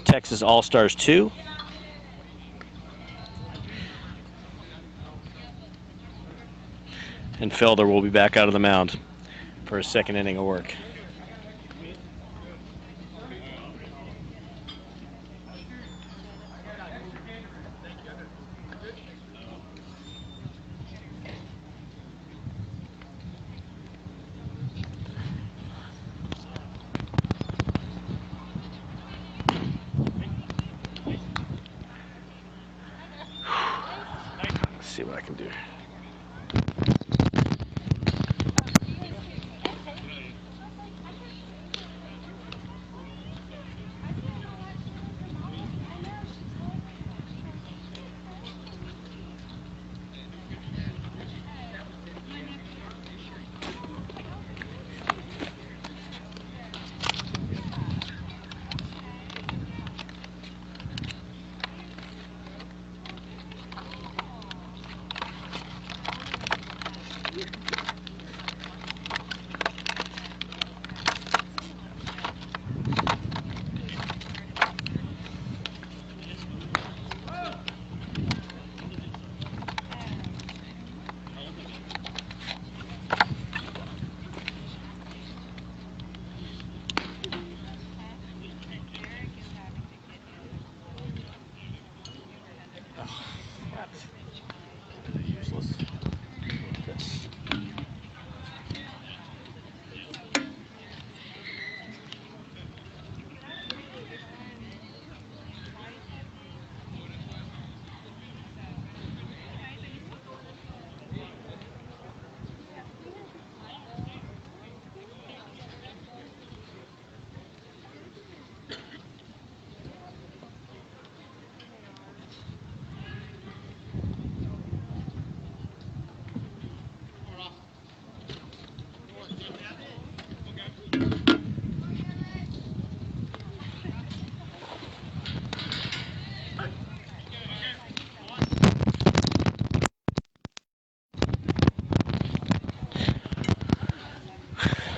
Texas All-Stars 2. And Felder will be back out of the mound for his second inning of work. Let's see what I can do. Useless. This.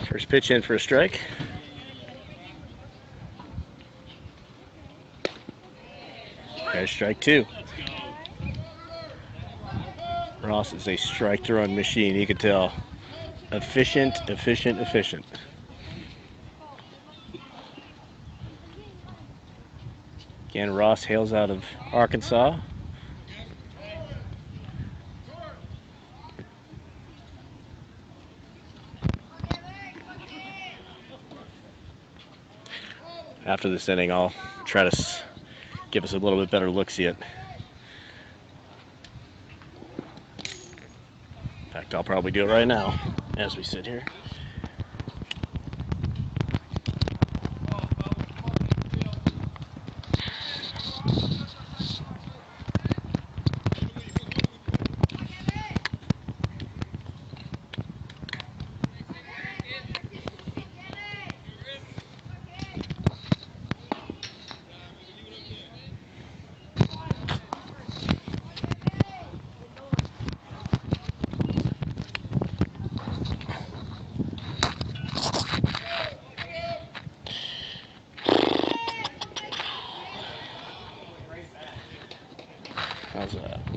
First pitch in for a strike. There's strike two. Ross is a strike throwing machine, you can tell. Efficient, efficient, efficient. Again, Ross hails out of Arkansas. After this inning, I'll try to give us a little bit better look-see it. In fact, I'll probably do it right now as we sit here.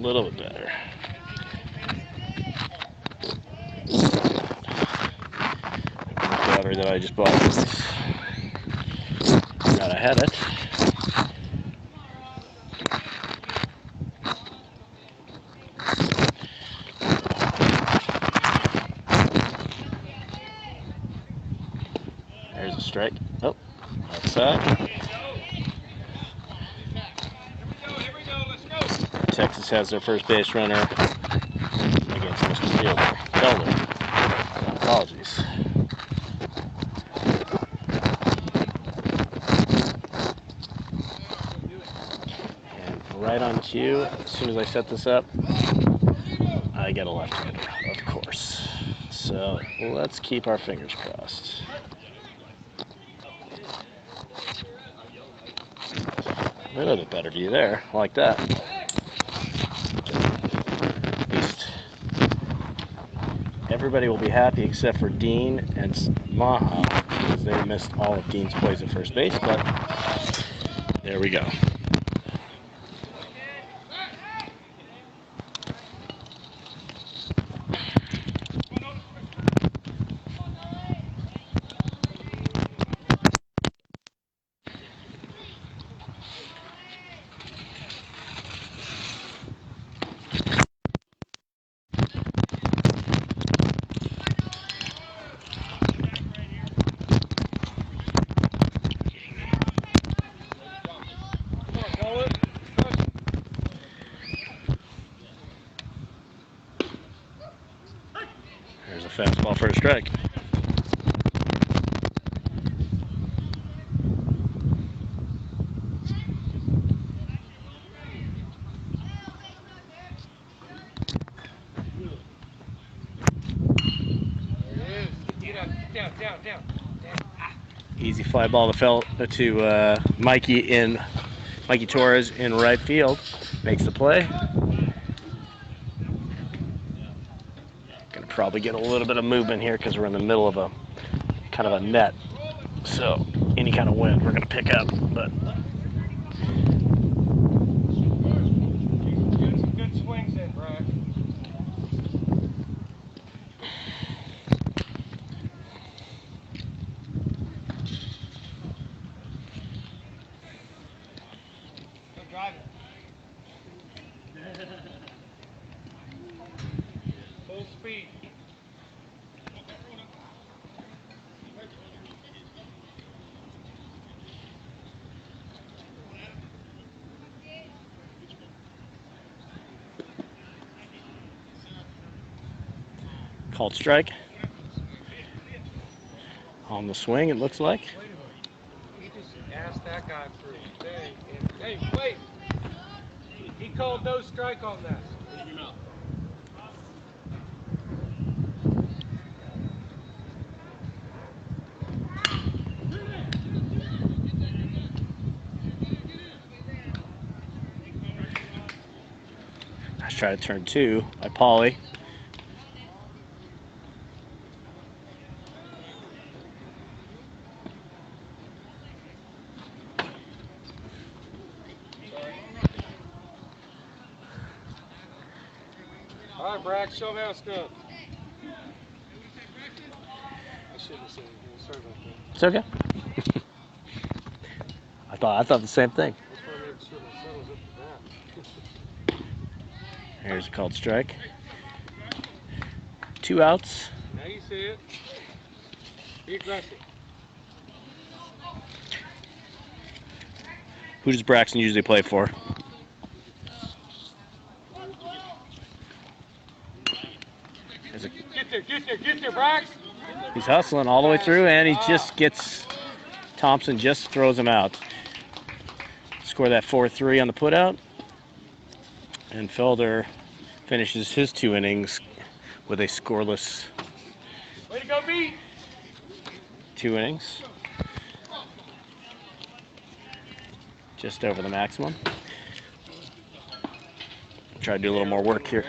little bit better. Battery that I just bought. Forgot I had it. There's a strike. Oh, outside. Texas has their first base runner against Mr. Fielder. Felder. Apologies. And right on cue, as soon as I set this up, I get a left-hander, of course. So let's keep our fingers crossed. A little bit better view there. I like that. At least everybody will be happy except for Dean and Maha, because they missed all of Dean's plays at first base, but there we go. There's a fastball for a strike. Down. Easy fly ball to Mikey Torres in right field. Makes the play. Gonna probably get a little bit of movement here because we're in the middle of a kind of a net. So any kind of wind we're gonna pick up, but Good swings in, Brad. Go drive it. Full speed. called strike. On the swing, it looks like. He just asked that guy for a thing. And, hey, wait! He called no strike on that. Let's try to turn two by Pauly. All right, Brack, show me how it's done. I shouldn't have said anything. Sorry about that. It's okay. I thought the same thing. That's why I made sure my settles up to that. Here's a called strike. 2 outs. Now you see it. Be aggressive. Who does Braxton usually play for? Get there, Brax. He's hustling all the way through, and he just gets Thompson just throws him out. Score that 4-3 on the putout, and Felder finishes his 2 innings with a scoreless. Way to go, B. 2 innings, just over the maximum. Try to do a little more work here.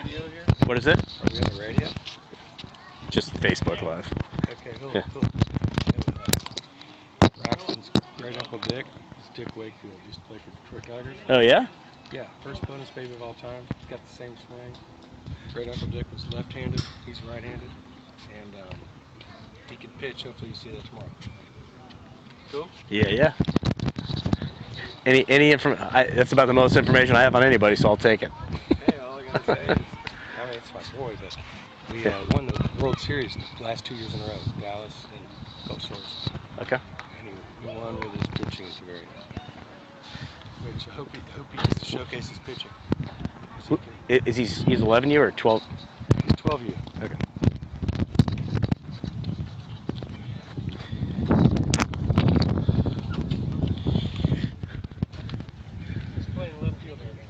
What is it? Are we on the radio? Just Facebook Live. Okay, cool. Yeah. Braxton's Great Uncle Dick. It's Dick Wakefield. Used to play for Detroit Tigers. Oh yeah. Yeah, first bonus baby of all time. He's got the same swing. Great Uncle Dick was left-handed. He's right-handed, and he can pitch. Hopefully, you see that tomorrow. Cool. Yeah, yeah. Any that's about the most information I have on anybody, so I'll take it. Hey, all I gotta say is, I mean, it's my boy, but we won the World Series the last 2 years in a row, Dallas and Gulf Shores. Okay. And he won with his pitching at the very end. Which I hope he gets to showcase his pitching. Is he's 11U or 12? He's 12U. Okay. He's playing left field right now.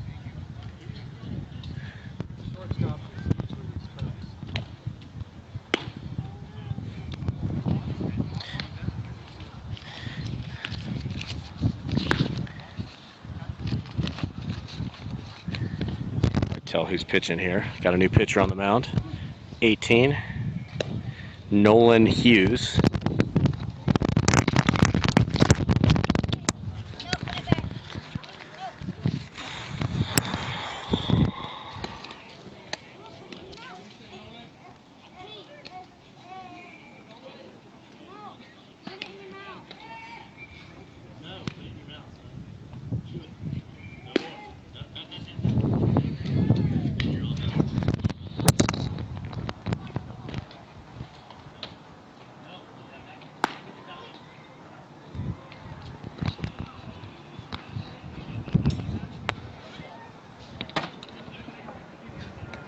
Shortstop is usually his focus. Tell who's pitching here. Got a new pitcher on the mound. 18. Nolan Hughes.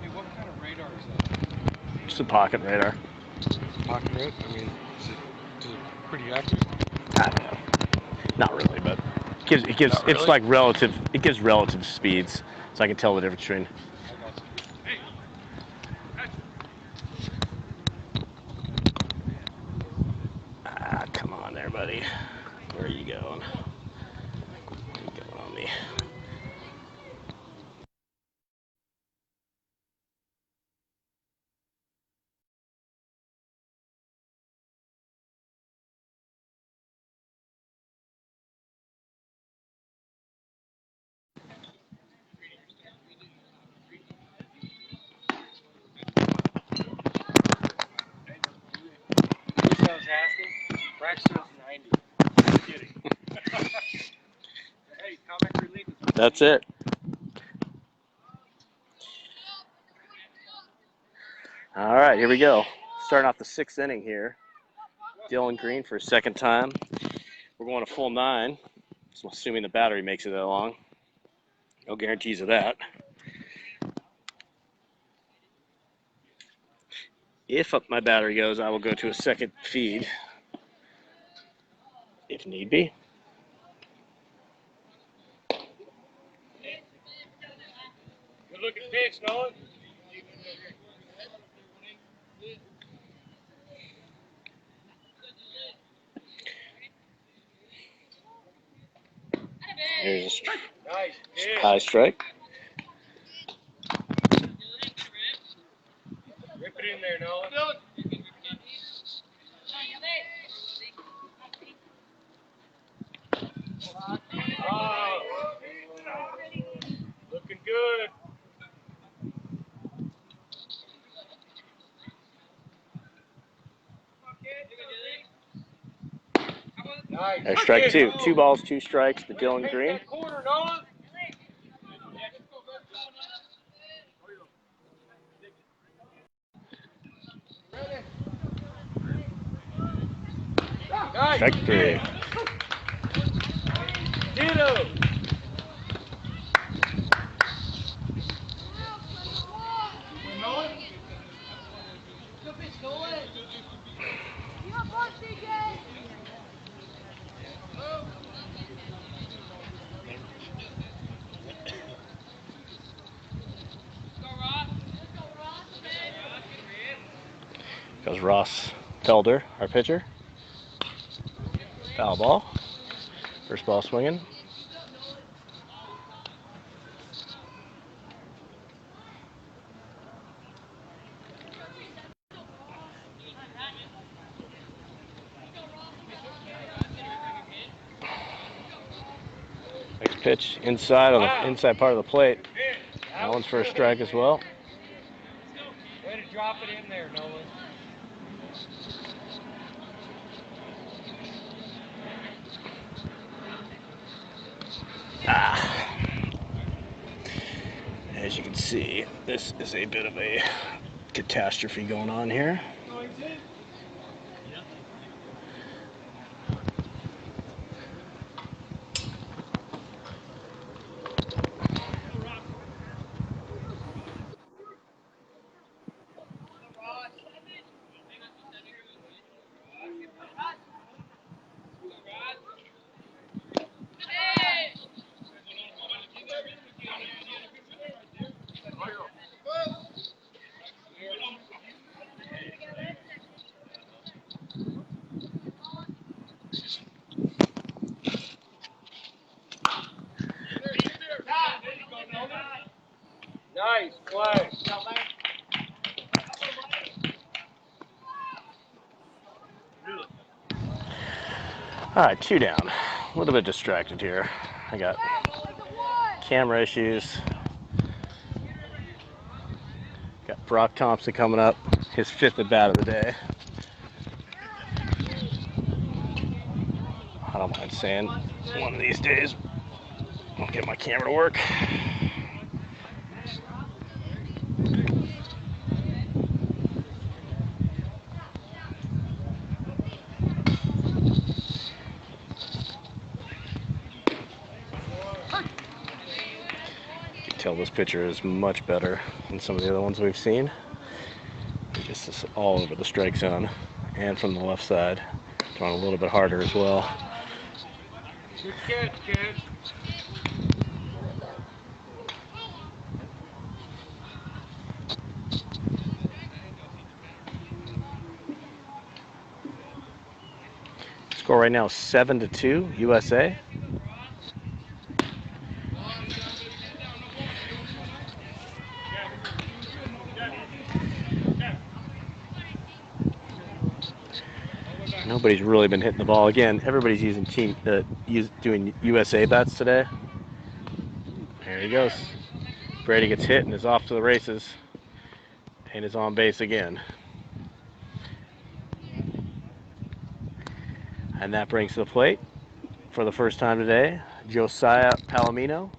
Hey, what kind of radar is that? Just a pocket radar. Pocket radar? I mean, is it pretty accurate? I don't know. Not really, but it gives Not really? it's like relative. It gives relative speeds, so I can tell the difference between. I got you. Come on there, buddy. Where are you going? Where are you going on me? Here's what I was asking. Braxton's 90. I'm kidding. Hey, comic relief is That's it. All right, here we go. Starting off the 6th inning here. Dylan Green for a second time. We're going a full 9. So assuming the battery makes it that long. No guarantees of that. If my battery goes, I will go to a second feed, if need be. good looking pitch, Nolan. Here's Nice a pitch. high strike. Rip it in there, Nolan. Oh. Looking good. Nice. There's strike 2. 2 balls, 2 strikes to Dylan Paint Green. that corner, Nolan. Nice. Strike 3. Ditto. Goes Ross Felder, our pitcher. Foul ball. First ball swinging. pitch inside on the inside part of the plate. That one's for a strike as well. Way to drop it in there, Nolan. As you can see, this is a bit of a catastrophe going on here. Nice play. All right, 2 down. A little bit distracted here. I got camera issues. Got Brock Thompson coming up, his 5th at bat of the day. I don't mind saying, one of these days, I'll get my camera to work. You can tell this pitcher is much better than some of the other ones we've seen. This is all over the strike zone and from the left side. Throwing a little bit harder as well. Good catch, kid. Score right now 7-2 USA. Nobody's really been hitting the ball. Again, everybody's using doing USA bats today. There he goes. Brady gets hit and is off to the races and is on base again. And that brings to the plate for the first time today, Josiah Palomino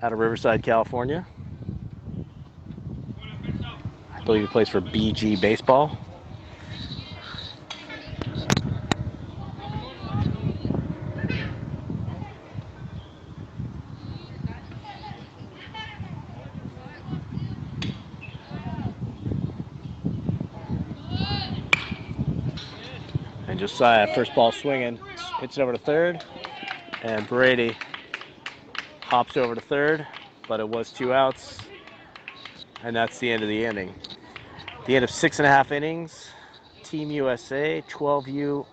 out of Riverside, California. I believe he plays for BG Baseball. And Josiah, first ball swinging, hits it over to third. And Brady hops over to third, but it was 2 outs. And that's the end of the inning. The end of 6.5 innings. Team USA, 12U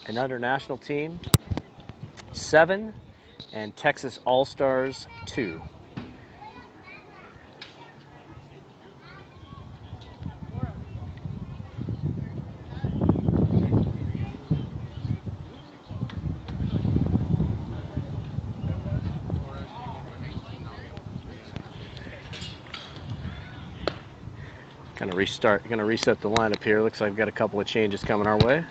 and under national team, 7, and Texas All-Stars, 2. Gonna reset the lineup here. Looks like I've got a couple of changes coming our way.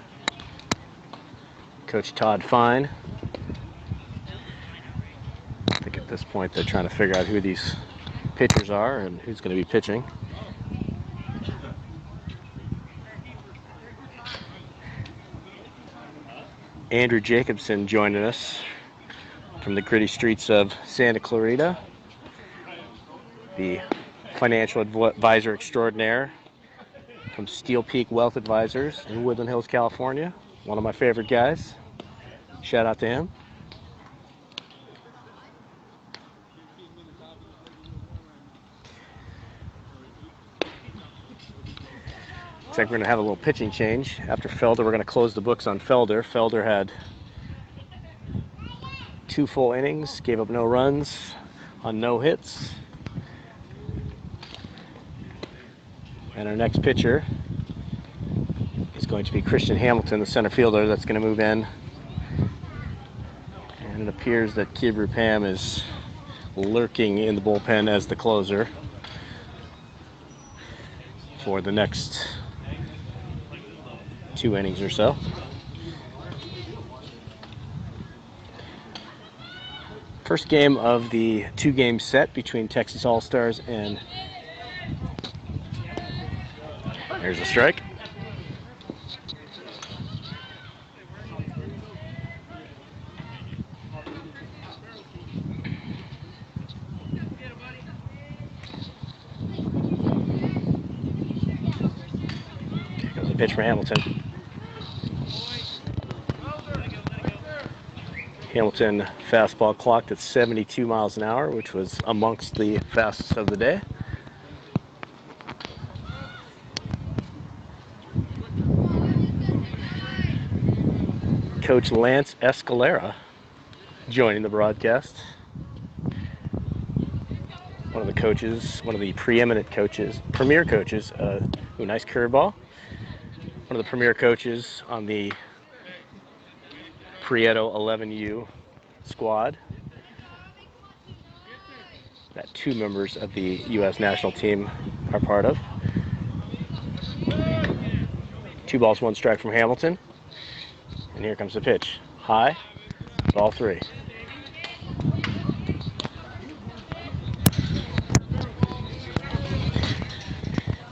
Coach Todd Fine. I think at this point they're trying to figure out who these pitchers are and who's going to be pitching. Andrew Jacobson joining us from the gritty streets of Santa Clarita, the financial advisor extraordinaire from Steel Peak Wealth Advisors in Woodland Hills, California. One of my favorite guys. Shout out to him. Looks like we're going to have a little pitching change. After Felder, we're going to close the books on Felder. Felder had 2 full innings, gave up no runs on no hits. And our next pitcher is going to be Christian Hamilton, the center fielder that's going to move in. And it appears that Kibru Pam is lurking in the bullpen as the closer for the next 2 innings or so. First game of the 2-game set between Texas All-Stars and... There's a strike. Here goes the pitch for Hamilton. Hamilton fastball clocked at 72 miles an hour, which was amongst the fastest of the day. Coach Lance Escalera joining the broadcast. One of the coaches, one of the preeminent coaches, premier coaches. Nice curveball. One of the premier coaches on the Prieto 11U squad that 2 members of the U.S. national team are part of. 2 balls, 1 strike from Hamilton. And here comes the pitch. High, ball 3.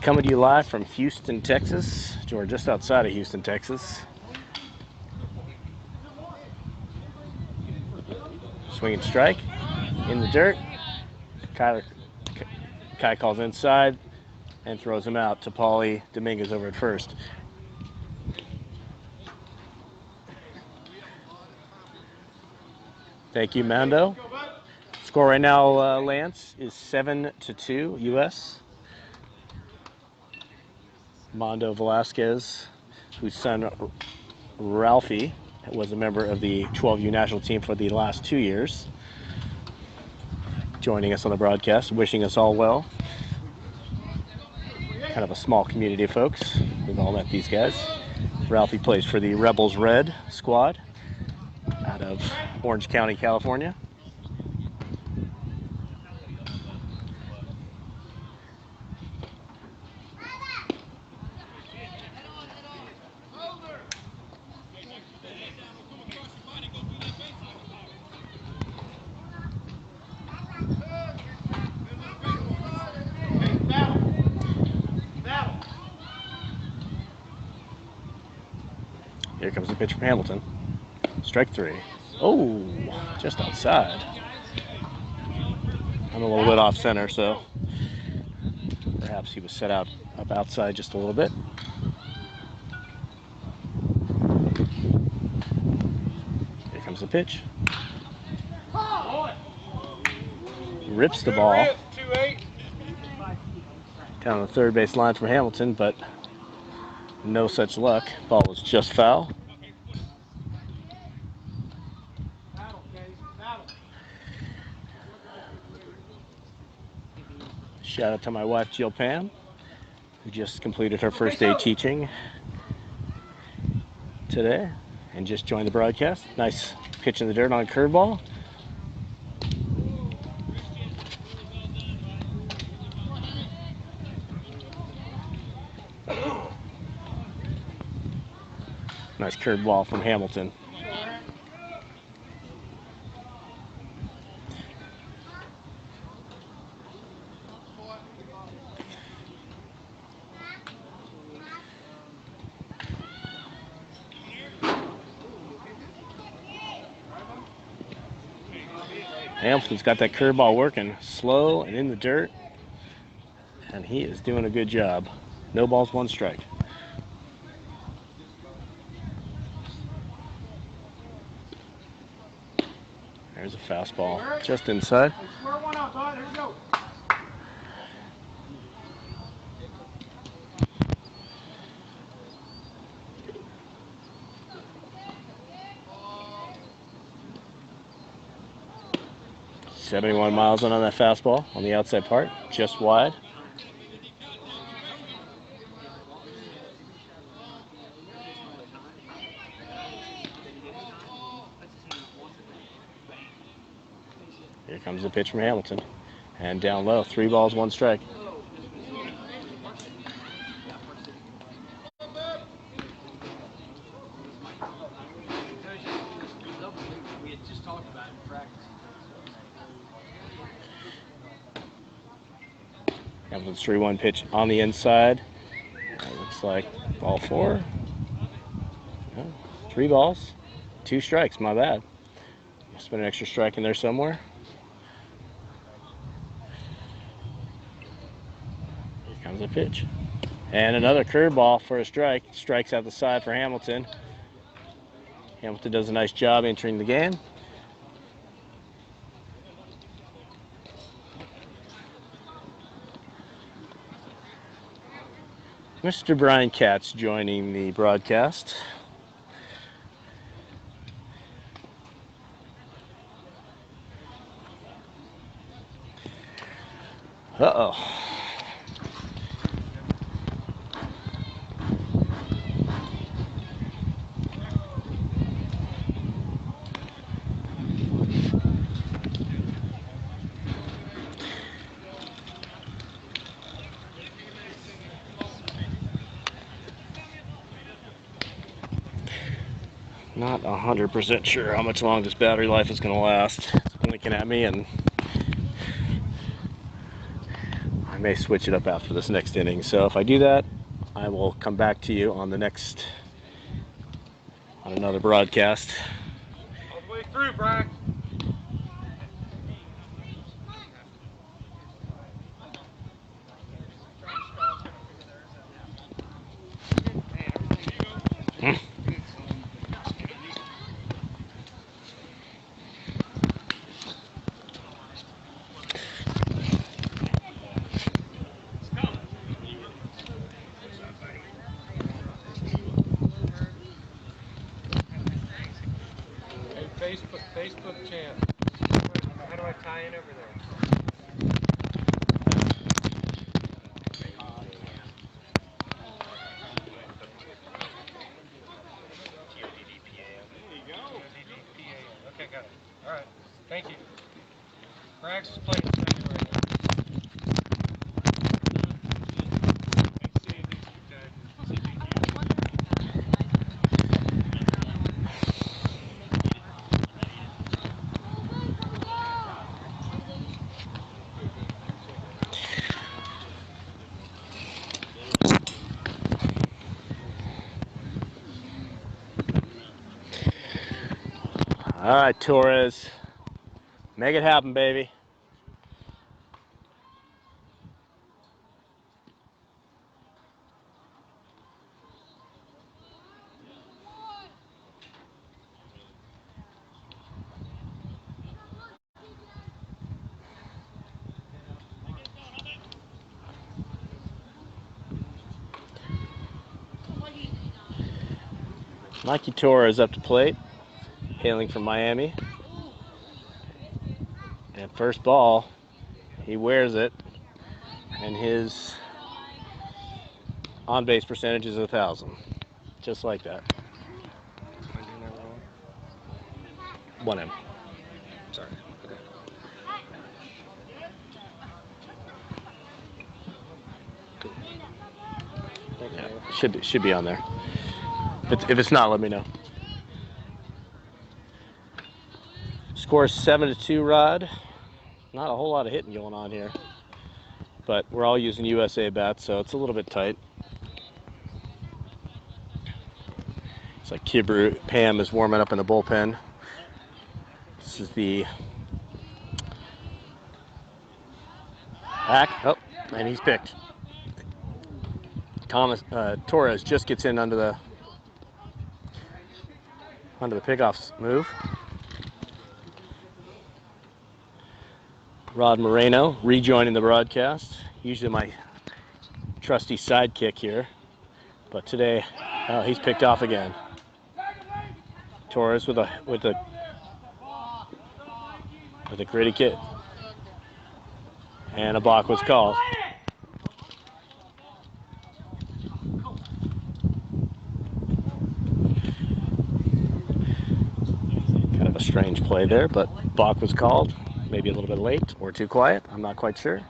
Coming to you live from Houston, Texas. We're just outside of Houston, Texas. Swinging strike in the dirt. Kai calls inside and throws him out to Paulie Dominguez over at first. Thank you, Mando. Score right now, Lance, is 7-2 U.S. Mondo Velasquez, whose son Ralphie was a member of the 12U national team for the last 2 years, joining us on the broadcast, wishing us all well. Kind of a small community of folks. We've all met these guys. Ralphie plays for the Rebels Red squad out of Orange County, California. Here comes the pitch from Hamilton. Strike 3. Oh, just outside. I'm a little bit off center, so perhaps he was set out up outside just a little bit. Here comes the pitch. Rips the ball down the third base line from Hamilton, but no such luck. Ball was just foul. Shout out to my wife, Jill Pam, who just completed her first day teaching today and just joined the broadcast. Nice pitch in the dirt on a curveball. Nice curveball from Hamilton. Hamilton's got that curveball working slow and in the dirt, and he is doing a good job. No balls, 1 strike. There's a fastball just inside. Square one out, Todd. Here we go. .71 miles on that fastball on the outside part, just wide. Here comes the pitch from Hamilton. And down low, 3 balls, 1 strike. Hamilton's 3-1 pitch on the inside. That looks like ball 4. Oh, 3 balls, 2 strikes. My bad. Must have been an extra strike in there somewhere. Here comes a pitch. And another curveball for a strike. Strikes out the side for Hamilton. Hamilton does a nice job entering the game. Mr. Brian Katz joining the broadcast. Uh-oh. Not 100% sure how much longer this battery life is going to last. It's blinking at me, and I may switch it up after this next inning. So if I do that, I will come back to you on another broadcast. All the way through, Brian. Facebook chant. How do I tie in over there? Okay, got it. All right. Thank you. Bragg's is playing second right now. All right, Torres. Make it happen, baby. Mikey Torres up to plate, hailing from Miami. And first ball, he wears it, and his on-base percentage is 1,000. Just like that. Am I doing that wrong? 1M. Sorry. Okay. Yeah, should be on there. If it's not, let me know. Score 7-2, Rod. Not a whole lot of hitting going on here, but we're all using USA bats, so it's a little bit tight. It's like Kibru Pam is warming up in the bullpen. This is the back. Oh, and he's picked. Torres just gets in under the pickoff move. Rod Moreno rejoining the broadcast. Usually my trusty sidekick here, but today he's picked off again. Torres with a gritty kick, and a balk was called. Kind of a strange play there, but balk was called. maybe a little bit late or too quiet. I'm not quite sure.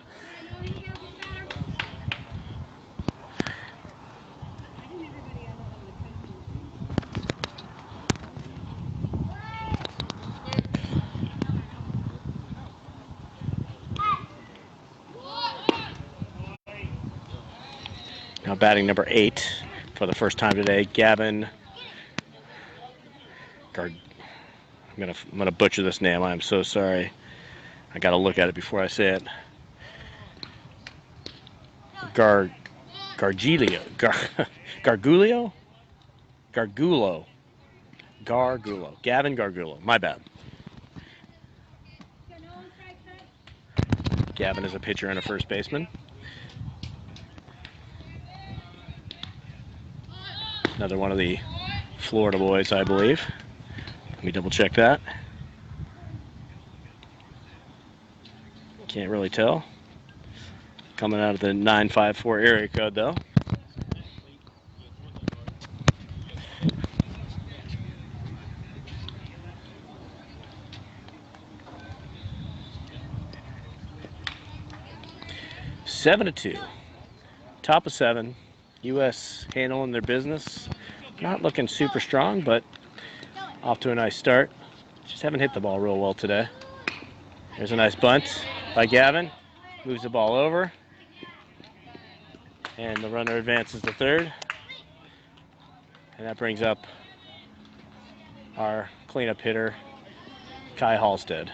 Now batting number 8 for the first time today, Gavin. I'm gonna butcher this name. I'm so sorry. I gotta look at it before I say it. Gargulio. Gavin Gargulo. My bad. Gavin is a pitcher and a first baseman. Another one of the Florida boys, I believe. Let me double check that. Can't really tell. Coming out of the 954 area code, though. Seven to 2. Top of 7. U.S. handling their business. Not looking super strong, but off to a nice start. Just haven't hit the ball real well today. There's a nice bunt by Gavin. Moves the ball over. And the runner advances to third. And that brings up our cleanup hitter, Kai Halstead.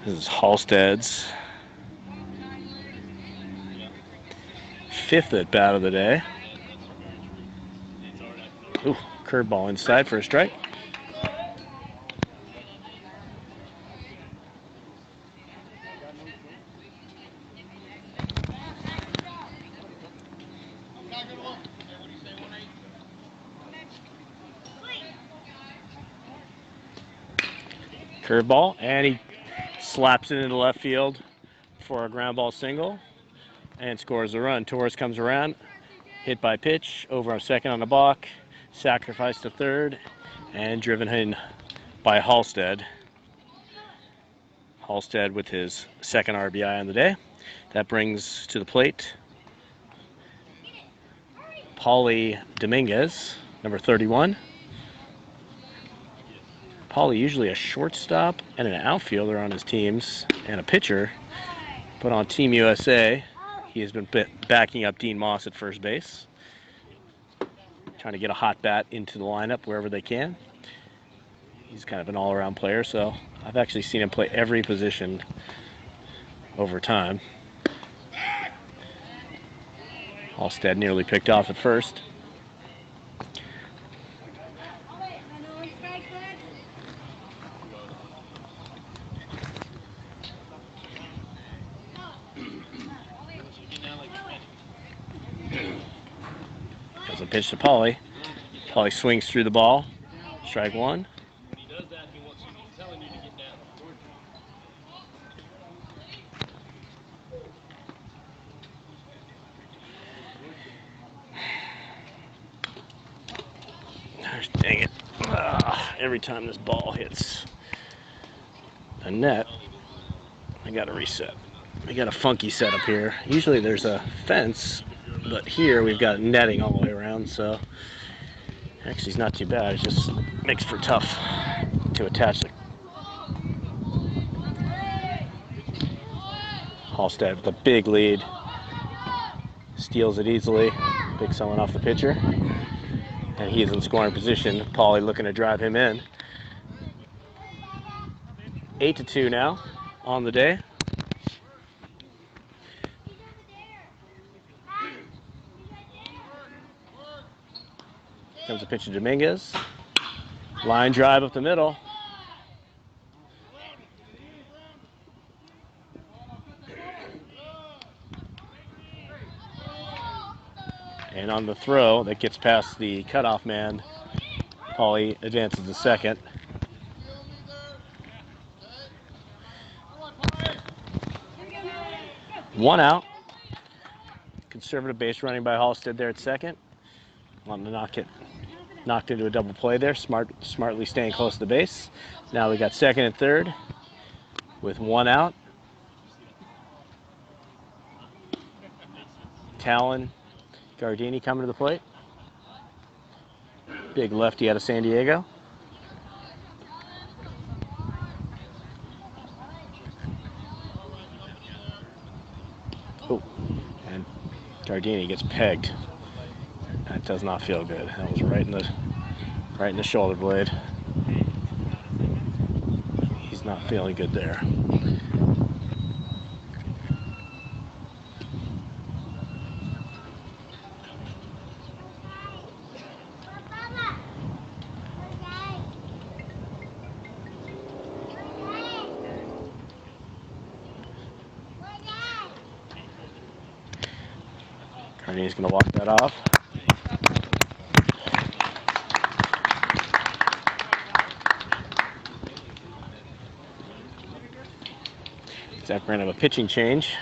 This is Halstead's 5th at bat of the day. Ooh, curveball inside for a strike. Curveball, and he slaps it into left field for a ground ball single and scores a run. Torres comes around, hit by pitch, over on second on the balk, sacrificed to third, and driven in by Halstead. Halstead with his second RBI on the day. That brings to the plate Paulie Dominguez, number 31. Paulie usually a shortstop and an outfielder on his teams and a pitcher, but on Team USA, he has been backing up Dean Moss at first base, trying to get a hot bat into the lineup wherever they can. He's kind of an all-around player, so I've actually seen him play every position over time. Halstead nearly picked off at first. Does a pitch to Paulie. Paulie swings through the ball. Strike one. When he does that, he's telling you to get down. Gosh, dang it. Every time this ball hits a net, I gotta reset. We got a funky setup here. Usually there's a fence, but here we've got netting all the way around, so actually it's not too bad. It just makes for tough to attach the Halstead with a big lead. Steals it easily. Picks someone off the pitcher. And he's in scoring position. Paulie looking to drive him in. 8-2 now on the day. Comes a pitch to Dominguez. Line drive up the middle. And on the throw that gets past the cutoff man, Paulie advances to second. 1 out. Conservative base running by Halstead there at second. Wanted to knocked into a double play there. Smartly staying close to the base. Now we got second and third with 1 out. Talon Gardini coming to the plate. Big lefty out of San Diego. Oh, and Gardini gets pegged. That does not feel good. That was right in the shoulder blade. He's not feeling good there. Gardini's going to walk that off. Zach ran have a pitching change.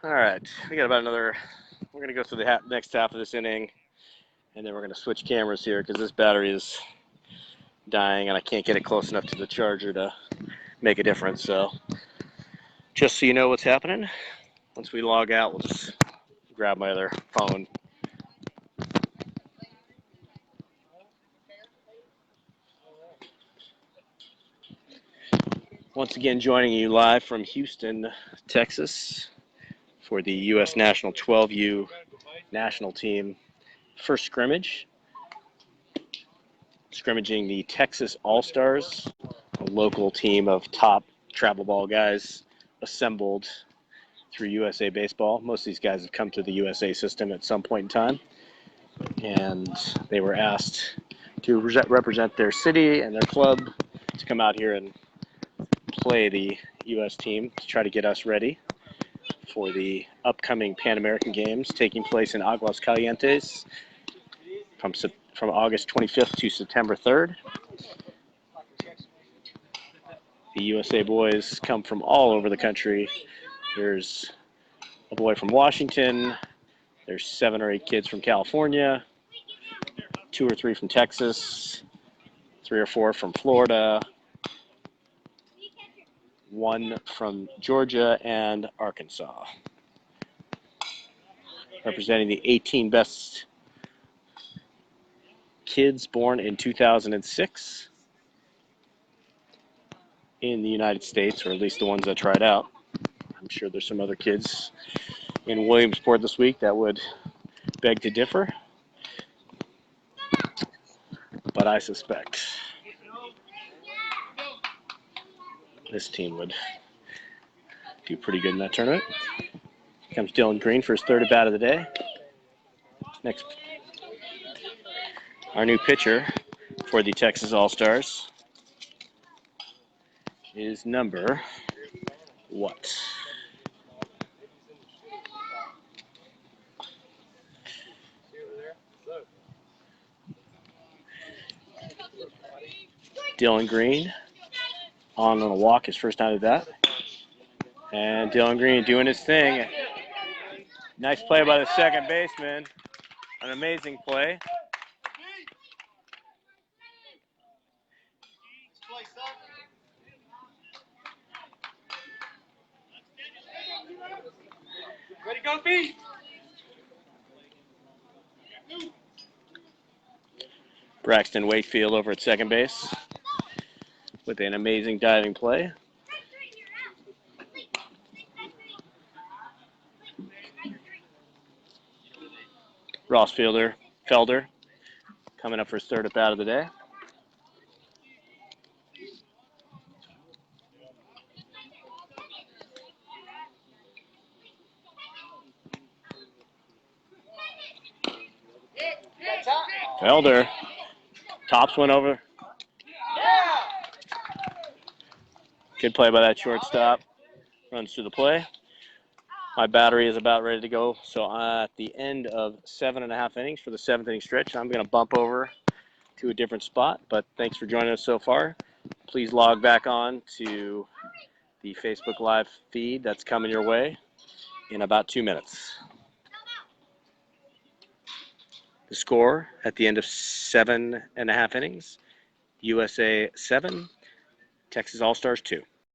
All right, we got about another. We're going to go through the next half of this inning, and then we're going to switch cameras here because this battery is dying, and I can't get it close enough to the charger to make a difference. So, just so you know what's happening, once we log out, we'll just grab my other phone. Once again, joining you live from Houston, Texas, for the U.S. National 12U national team first scrimmage. Scrimmaging the Texas All-Stars, a local team of top travel ball guys assembled through USA Baseball. Most of these guys have come to the USA system at some point in time, and they were asked to represent their city and their club to come out here and play the U.S. team to try to get us ready for the upcoming Pan American Games taking place in Aguas Calientes from August 25th to September 3rd. The USA boys come from all over the country. There's a boy from Washington. There's 7 or 8 kids from California, 2 or 3 from Texas, 3 or 4 from Florida, 1 from Georgia and Arkansas. Representing the 18 best kids born in 2006 in the United States, or at least the ones that tried out. I'm sure there's some other kids in Williamsport this week that would beg to differ, but I suspect this team would do pretty good in that tournament. Here comes Dylan Green for his 3rd at bat of the day. Next, our new pitcher for the Texas All-Stars is number what? Dylan Green on a walk, his first time at bat. And Dylan Green doing his thing. Nice play by the second baseman. An amazing play. Ready, go, feet. Braxton Wakefield over at second base with an amazing diving play. Ross Felder coming up for his third at bat of the day. Felder tops one over. Good play by that shortstop. Runs through the play. My battery is about ready to go. So at the end of 7.5 innings for the 7th inning stretch, I'm going to bump over to a different spot. But thanks for joining us so far. Please log back on to the Facebook Live feed that's coming your way in about 2 minutes. The score at the end of 7.5 innings, USA 7, Texas All-Stars 2.